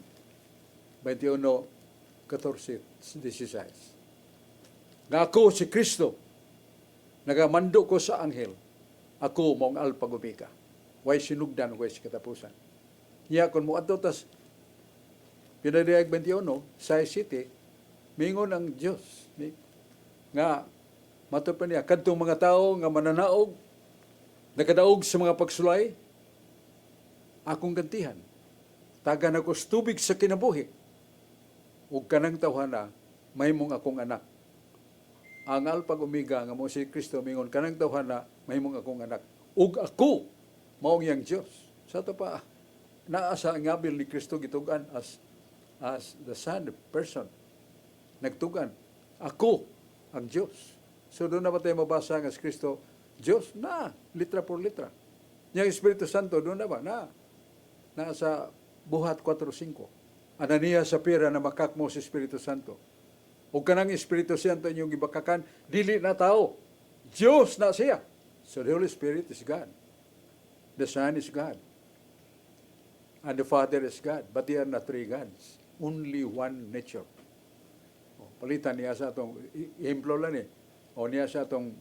Speaker 3: 21:14-16. Nga ako si Kristo, nagamando ko sa anghel, ako mong Alpha Omega. Way sinugdan, way si katapusan. Niya kung mo ato tas pinadayag 21, sa city, mingon ang Dios nga matupan niya kadtong mga tao nga mananaog nakadaog sa mga pagsulay akong gantihan tagan ako sa tubig sa kinabuhi ug kanang tawhana mahimong akong anak. Ang Alpha Omega nga mo si Kristo mingon kanang tawhana mahimong akong anak ug ako mao yang Dios. Sa to pa naa sa ngabil ni Kristo gitugan as the Son, the person. Nagtugan, ako ang Diyos. So doon na ba tayo mabasa nga si Kristo, Diyos na, litra por litra. Yung Espiritu Santo, doon na ba? Nasa Buhat 4:5. Ananias Sapphira na makak mo si Espiritu Santo. O kanang Espiritu Santo inyong gibakakan, dili na tao. Diyos na siya. So the Holy Spirit is God. The Son is God. And the Father is God. But they are not three gods. Only one nature. Palitan niya sa itong, i-emplo lang o niya sa itong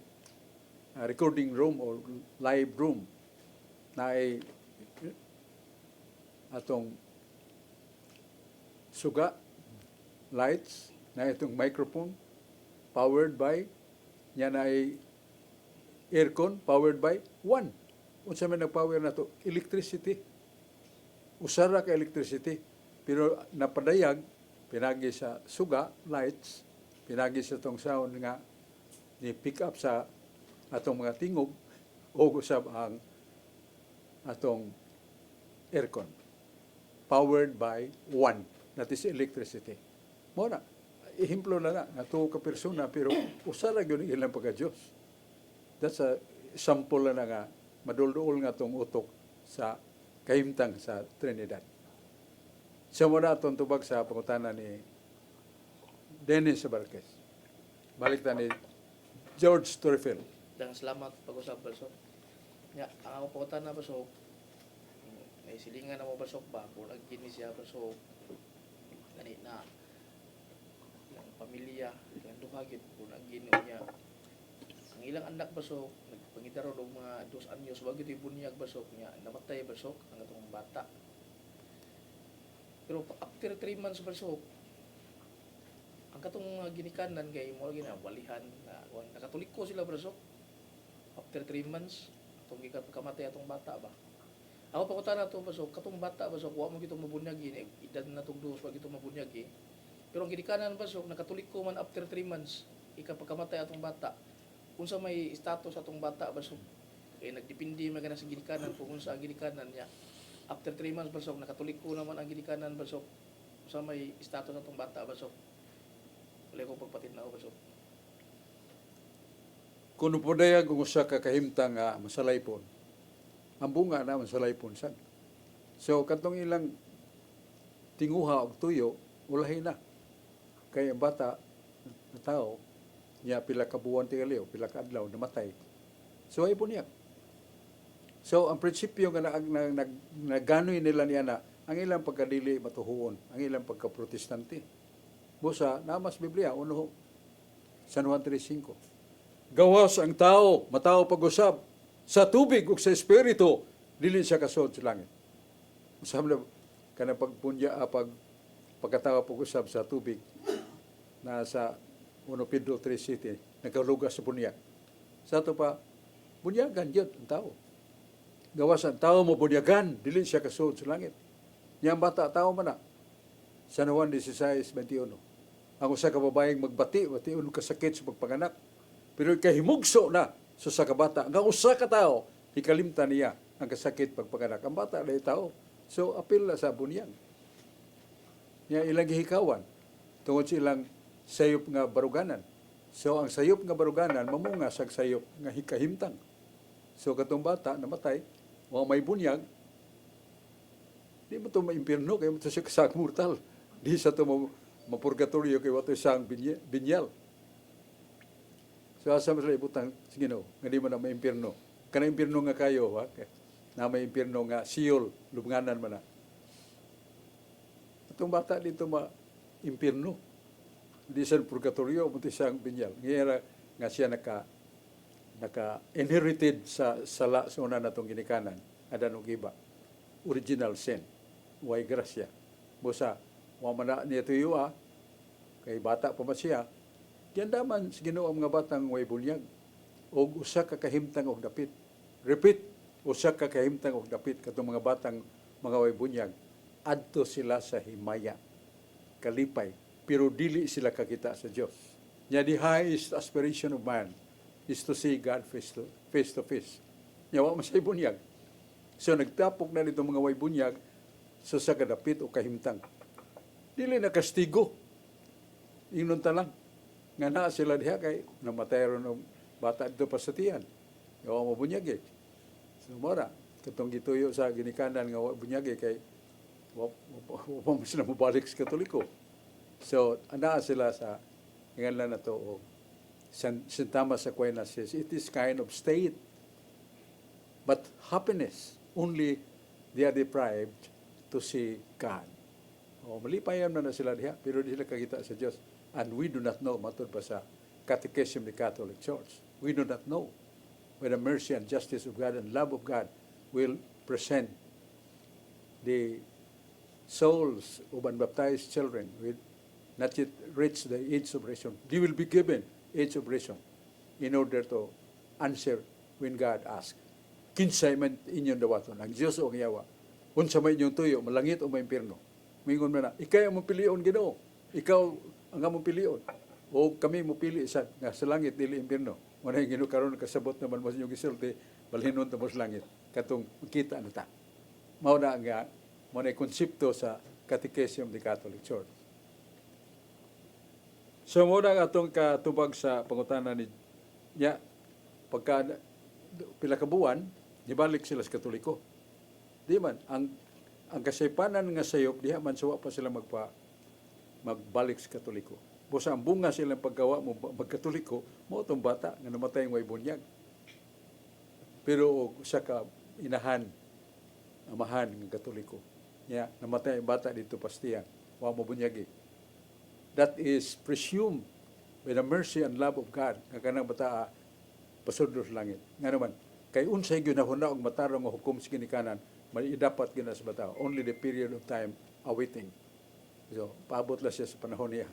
Speaker 3: recording room or live room na ay atong suga, lights, na itong microphone, powered by, niya na ay aircon, powered by one. Unsa man nag-power na to? Electricity. Usara ka electricity. Pero napadayag, pinagi sa suga, lights, pinagi sa itong sound nga ni-pick up sa atong mga tingog o usab ang atong aircon. Powered by one. That is electricity. Muna, ihimplo na nga tuo ka persona pero usara gyud ilang pagka-Dios. That's a sample na nga madulduol nga tong utok sa kahimtang sa Trinidad. Sa muna itong tubag sa pangutana ni Dennis Sabarquez. Balik na ni George Torrefil.
Speaker 15: Daghang salamat pag-usap Balsok. Nya, ang ako pangutana Balsok, may silingan na mo Balsok ba? Kung nag-gini siya Balsok, gani na ang pamilya, ang duhagit, kung nag-gini niya. Ang ilang anak Balsok, nagpangitaro ng mga 2 anyos, wag ito ibunyag Balsok niya, namatay Balsok, ang itong bata. Pero after 3 months Balsok, ang katong ginikanan kay mo ginawalihan na nakatuliko sila Balsok. After 3 months, atong gikamatay atong bata ba. Ako pa ko na to Balsok, katong bata Balsok, wa mo gitong mabunyagi, edad na tong 2 wag gitong mabunyagi. Pero ang ginikanan Balsok, nakatuliko man after 3 months, ikapagkamatay atong bata. Unsa may status atong bata Balsok, kay nagdepende man kana sa ginikanan kung unsa ang ginikanan niya. After 3 months Balsok, nakatuliko naman ang ginikanan Balsok. Sa may status atong bata Balsok. Wala ko pagpatinaw Balsok.
Speaker 3: Kung upadayag kung usa ka kahimtang masalaypon, ang bunga naman sa laypunsan. So katong ilang tinguha og tuyo, ulahi na. Kay ang bata na tao, niya pila ka buwan tingaliw, pila ka adlaw namatay. So ay po niya. So ang prinsipyo nga naganoy nila niya na ang ilang pagkadili matuhuon, ang ilang pagka-protestante. Busa, namas Biblia, uno San Juan 3:5. Gawas ang tao, matao pag-usab, sa tubig ug sa espiritu, dili siya kasod sa langit. Usab na, kanang pagpunya, pagkatawa pag-usab sa tubig, na sa 1 Pedro 3:7, nagkalugas sa bunyag. Sa ito pa, bunyagan yun ang tao. Gawas ang tao mo bunyagan, dili siya kasod sa langit. Niyang bata, tao man na. San Juan 16:21. Ang usa ka babaeng magbati, batiun kasakit sa pagpanganak. Pero kahimugso na sa kabata. Ang usa ka tao, ikalimtan niya ang kasakit pagpanganak. Ang bata na tao. So, apil na sa bunyag. Niya ilang gihikawan. Tungod sa ilang sayop nga baruganan. So, ang sayop nga baruganan, mamunga sa sayop nga hikahimtang. So, katong bata, namatay, may bunyag, di mo ito maimpirno, kaya mo ito siya kasang mortal. Di sa ito mapurgatorio, kaya mo ito isang binyal. So, asa mo sila ibutang, sige no, hindi mo na maimpirno. Kana impirno nga kayo, ha? Na may impirno nga, siyol, lubnganan mo na. Itong bata dito ma-impirno. Di sa purgatorio, mo ito isang binyal. Ngayon nga siya naka-inherited sa sala sa una na itong ginikanan. Ada nung iba. Original sin. Way grasya. Busa, wamana niya tuyo kay bata pa man siya. Diyan daman, Ginoo ang mga batang way bunyag. O usa ka kahimtang og dapit. Repeat, usa ka kahimtang og dapit katong mga batang mga way bunyag. Adto sila sa himaya. Kalipay. Pero dili sila kakita sa Dios. Nya the highest aspiration of man is to see God face to face. Yawa masay bunyag. So nagtapok na nito mga way bunyag sa kadapit o kahimtang. Dili na kastigo. Ingnon ta lang. Nga na sila diha kay namatay ron ng bata dito pa sa tiyan. Yawa mo bunyag eh. So mora, katong gituyo sa ginikanan nga bunyag eh kay wala mo sila mabalik sa Katoliko. So, ana sila sa ngalan na to o St. Thomas Aquinas says, it is kind of state. But happiness, only they are deprived to see God. O, malipayan na sila diha, pero di sila kakita sa Diyos. And we do not know, matod pa sa Catechism of the Catholic Church, we do not know when the mercy and justice of God and love of God will present the souls of unbaptized children with not yet reached the age of reason. They will be given age of reason in order to answer when God asks. Kinsay man inyong dawaton, ang Diyos o ang yawa. Unsa may inyong tuyo, malangit o maimpirno. Mingon mo na, ikaw ang mapilion, Ginoo. Ikaw ang among pilion. O kami mupili isa nga sa langit, dili impirno. Muna yung Ginoo karon kasabot naman mo sa inyong gisulti, balhinon ta mo sa langit. Katong makita na ta. Mao na nga, muna yung konsepto sa Catechism of the Catholic Church. So muna nga itong katubag sa pangutana niya, pagka pila ka buwan, nibalik sila sa Katoliko. Di man, ang kasaypanan nga sayop, diha man sawa pa sila magbalik sa Katoliko. Busa ang bunga silang paggawa mo magkatoliko, mo itong bata nga namatay ng way bunyag. Pero sa ka inahan, amahan ng Katoliko. Yeah, namatay ang bata dito pastiyan, wa mo bunyagi. That is presumed by the mercy and love of God nga kanang bata pasudlo sa langit. Nga naman, kay unsay ginahuna og matarong nga hukom sa ginikanan, may dapat gina sa bata. Only the period of time awaiting. So, paabot lang siya sa panahon niya.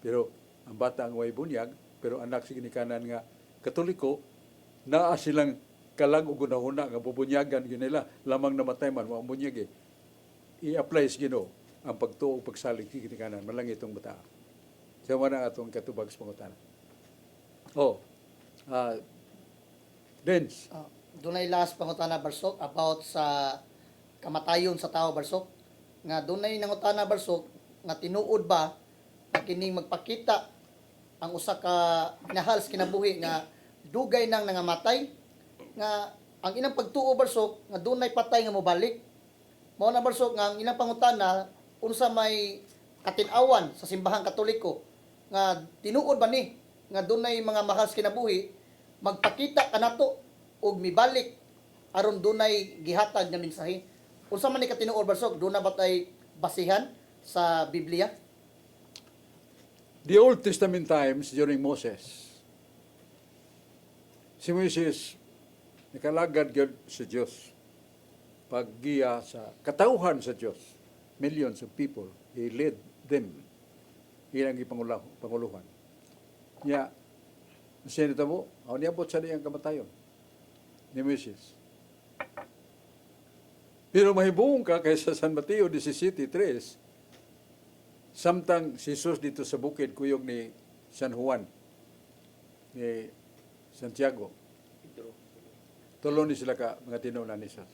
Speaker 3: Pero ang bata ang way bunyag, pero anak sa ginikanan nga Katoliko, naa silang kalag og gunahuna nga bubunyagan gyud nila lamang namatay man wa bunyag i-apply sa Ginoo ang pagtuo ug pagsalig sa ginikanan malangit itong bata. So mo na atong katubag sa pangutana. Dens.
Speaker 16: Dunay last pangutana Barsok about sa kamatayon sa tao Barsok. Nga dunay nangutana Barsok nga tinuod ba na kining magpakita ang usa ka ginahal sa kinabuhi nga dugay nang nangamatay nga ang ilang pagtuo barsok nga dunay patay nga mobalik. Mao na barsok nga ang ilang pangutana unsa may katinawan sa simbahang Katoliko nga tinuod ba ni nga dunay mga mahal sa kinabuhi magpakita kanato og mibalik aron dunay gihatag nga mensahe. Unsa man ni katinuod barsok duna batay basihan sa Biblia?
Speaker 3: The Old Testament times during Moses, si Moses nakalagad gyud sa Dios paggiya sa katauhan sa Dios. Millions of people, he led them. Ilang panguluhan. Nya, siya nito mo, ako niabot sa niyang kamatayon ni Moses. Pero mahibong ka kaysa San Mateo 17:3, samtang si Jesus dito sa bukid kuyog ni San Juan, ni Santiago, tulo ni sila ka mga tinunan ni Jesus.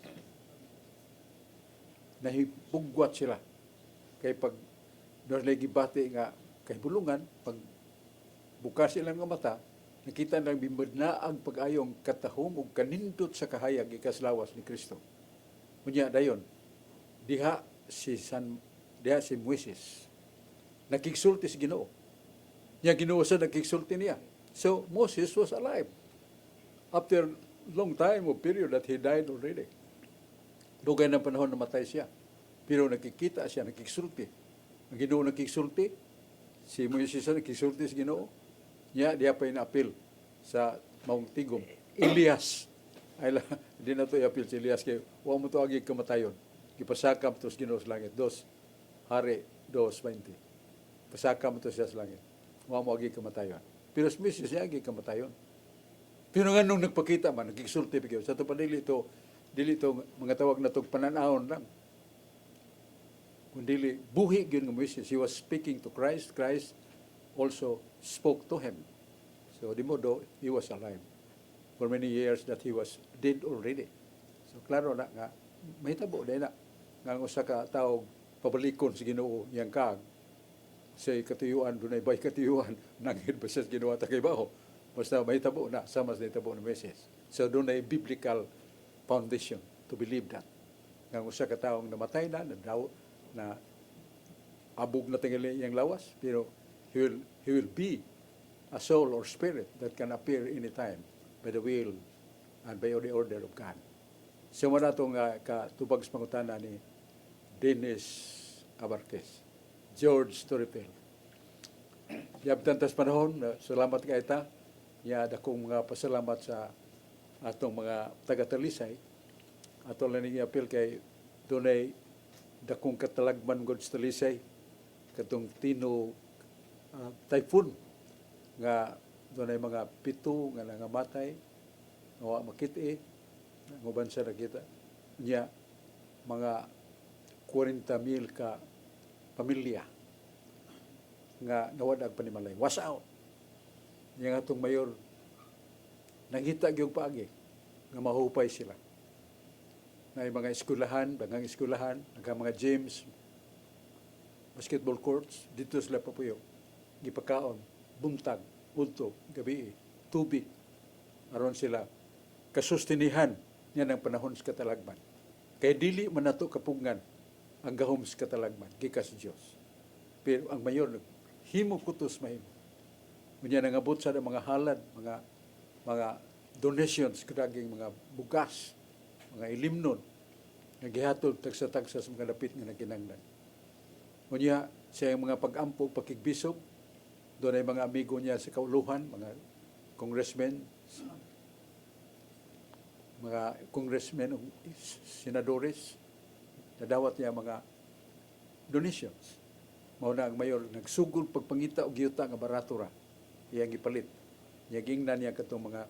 Speaker 3: Nahibugwat sila. Kay pag doon lagi bati nga kay bulungan, pag bukas silang nga mata, nakita nilang bimbadnaag pag-ayong katahom o kanindot sa kahayag ikas lawas ni Kristo. Kunya dayon, diha si Moises, nakigsulti si Ginoo. Niya Ginoo sa nakigsulti niya. So Moses was alive. After long time or period that he died already. Dugay ng panahon na matay siya. Pero nakikita siya, nakiksulti. Ang Ginoo nakiksulti, si Moises nakiksulti si Ginoo, niya diya pa ina-appeal sa maong tigom. Elias, ay hindi na ito i-appeal si Elias, kaya huwag mo ito agi kamatayon. Ipasakam ito sa Ginoo sa langit. Hari 2:20. Pasakam ito siya sa langit. Huwag mo agi kamatayon. Pero si Moises siya agi kamatayon. Pero nga nung nagpakita man, nagkiksulti pa kayo. Sa ito pa dili ito mga tawag na itong pananahon lang. Kundi buhi yun ng Moises. He was speaking to Christ. Christ also spoke to him. So di modo, he was alive for many years that he was dead already. So klaro na nga, mahitabo dahil na nga usa ka tao pabalikon sa Ginoo yang kag sa katuyuan, dunay bay katuyuan, nanghid ba siya sa Ginoo at kaybaho. Basta mahitabo na, sama sa mahitabo ng Moises. So doon ay biblical foundation to believe that. Nga usa ka taong namatay na abog na tingali yung lawas, pero he will be a soul or spirit that can appear anytime by the will and by the order of God. So muna itong katubag sa pangutana ni Dennis Abarquez, George Torrepel. Yabtan tas panahon, salamat kay ita. Ya dakong mga pasalamat sa atong mga taga-Talisay. Ato lang appeal kay dunay dakong katalagman gud sa Talisay katong Tino typhoon nga dunay mga 7 nga nangamatay nga makit-i nguban sa nakita niya mga 40,000 ka pamilya nga nawadag panimalay was out. Yang atong mayor nangita gyud paagi nga mahupay sila. Na mga eskwelahan, mga gyms, basketball courts, dito sila papuyo. Gipakaon, buntag, unto, gabi, tubig. Aron sila kasustinihan niya ng panahon sa katalagman. Kaya dili man nato kapungan ang gahom sa katalagman, gikas Dios. Pero ang mayor, himo kutos mahimo. Unya nangabot sa mga halad, mga donations, kadaging mga bugas, mga ilimnon, nagihatod tagsa-tagsa sa mga dapit nga naginanglan. Unya, siya yung mga pag-ampo, pakigbisog, doon ay mga amigo niya sa kauluhan, mga congressmen, senadores, nadawat niya mga donations. Mauna ang mayor, nagsugol pagpangita o giyuta nga baratura, iyang ipalit. Yaging na niya katong mga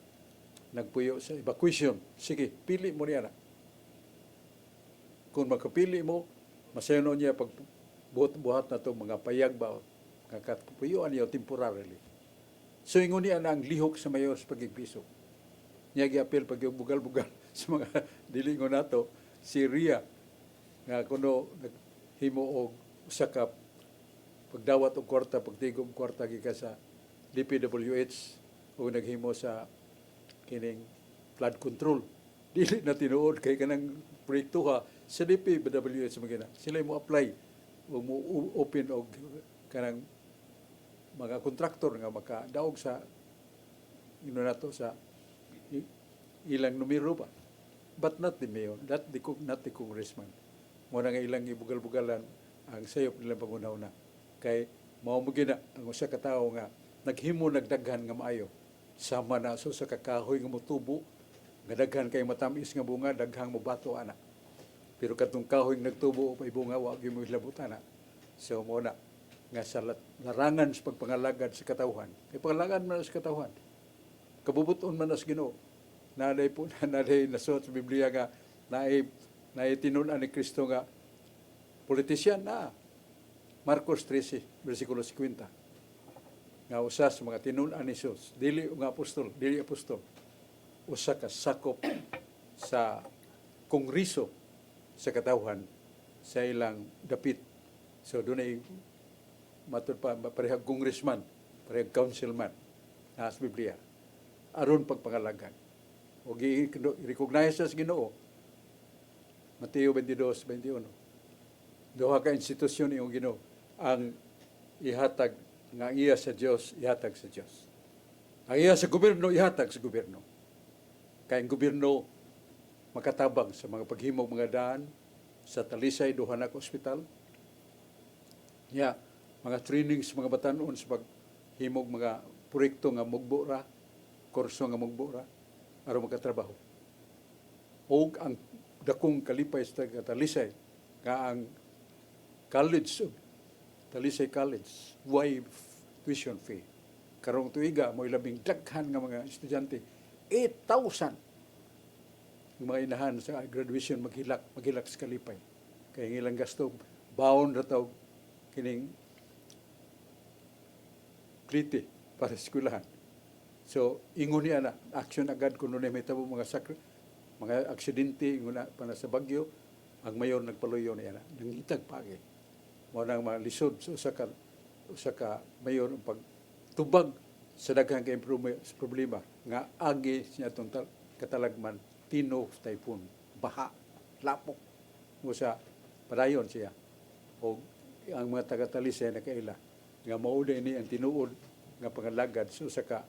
Speaker 3: nagpuyo sa evacuation. Sige, pili mo niya na. Kung makapili mo, masayon niya pag buhat na itong mga payag ba, kakapuyuan niya temporarily. So, ingon niya na ang lihok sa mayor sa pag-ibisog. Niya gi-appeal pag yung bugal-bugal sa mga dilingon nato, si Ria, nga kuno naghimo og usa ka pagdawat og kwarta, pagtigom kwarta gikan sa DPWH o naghimo sa kining flood control dili na tinuod kay kanang proyekto ha sa DPWH magina. Sila mo apply o mo open og kanang mga kontraktor nga makadaog sa nato sa ilang numero ba. But not the mayor, not the congressman. Muna nga ilang ibugal-bugalan ang sayop nilang pangunaw-una. Kay mao mo gina ang usa ka tawo nga naghimo nagdaghan nga maayo. Sama na so sa kakahoy nga motubo, nga daghan kay matamis nga bunga, daghang mobato ana. Pero katong kahoy nga nagtubo o may bunga, wa gyud mo hilabot ana. So mo na nga sa larangan sa pagpangalagad sa katawhan. Kay pangalagad man sa katawhan. Kabubuton man as Ginoo. Naday po naday nasuot sa Biblia nga naay tinunan ni Kristo nga politisyan na. Marcos 13 bersikulo 50. Nga usa sa mga tinunan ni Jesus, dili nga apostol, dili apostol. Usa ka sakop sa kongreso sa katawhan sa ilang dapit. So dunay matud pa parehag congressman, parehag councilman sa Biblia. Aron pagpangalagan. O i-recognize sa Ginoo. Mateo 22:21. Duha ka institusyon iyong Ginoo ang ihatag nga iya sa Dios, ihatag sa Dios. Ang iya sa gobyerno, ihatag sa gobyerno. Kaya ang gobyerno makatabang sa mga paghimog mga daan sa Talisay, Duhanak Hospital. Mga training sa mga batanon sa paghimog mga proyekto nga mugbo ra, kurso nga mugbo ra, aron makatrabaho. O ang dakong kalipay sa Talisay, nga ang college, Talisay College, why tuition fee. Karong tuiga, mo labing daghan nga mga estudyante, 8,000 ang mga inahan sa graduation maghilak sa kalipay. Kaya ang ilang gasto, baon na tawag kining klite para sa eskwelahan. So, ingon niya na, action agad kung may tabo mga aksidente, ingon na pa sa Bagyo, ang mayor nagpaluyo niya na, nangitag pagi. Mo nang malisod sa usa ka mayor ang pagtubag sa daghang kay problema nga agi siya tong katalagman, tino, typhoon, baha, lapok. Mo sa padayon siya. O ang mga taga-Talisay na kaila nga mauday ni ang tinuod nga pangalagad sa usa ka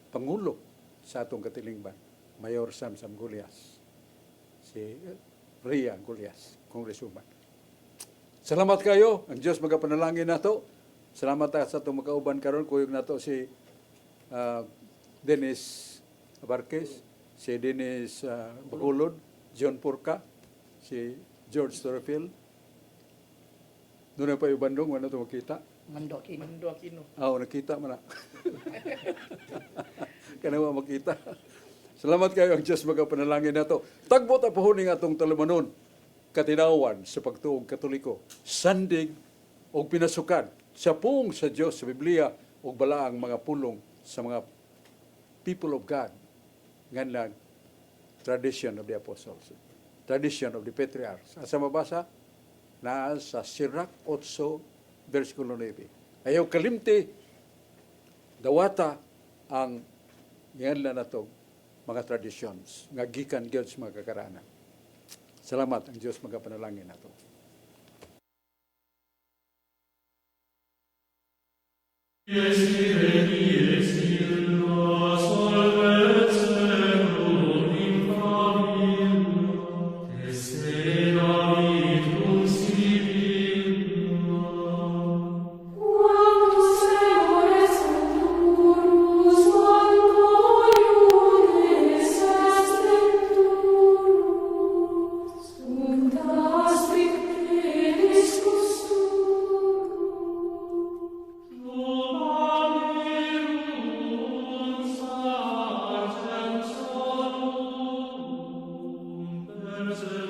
Speaker 3: pangulo sa atong katilingban, Mayor Sam Gulyas, si Rhea Gulyas, Congresswoman. Salamat kayo, ang Diyos magapanalangin nato. Salamat sa itong makauban karon, kuyog nato si Dennis Abarquez, si Dennis Bacolod, John Porca, si George Torrefield. Doon na pa yung bandong, wala ito makita.
Speaker 16: Mando Aquino.
Speaker 3: Nakita mo na. Kanawa makita. Salamat kayo, ang Diyos magapanalangin nato. Tagbot ang pahuning atong talumanon, katinawan sa pagtuog Katoliko, sandig o pinasukan sa pung sa Diyos sa Biblia o balaang mga pulong sa mga people of God. Nganlang tradition of the apostles, tradition of the patriarchs. Asa mabasa? Na sa Sirach 8, versikulo 9. Ayaw kalimti, dawata ang nganlan na mga traditions nga gikan gyud sa mga kakaraanan. Salamat ang Diyos magapanalangin nato.
Speaker 2: Blessed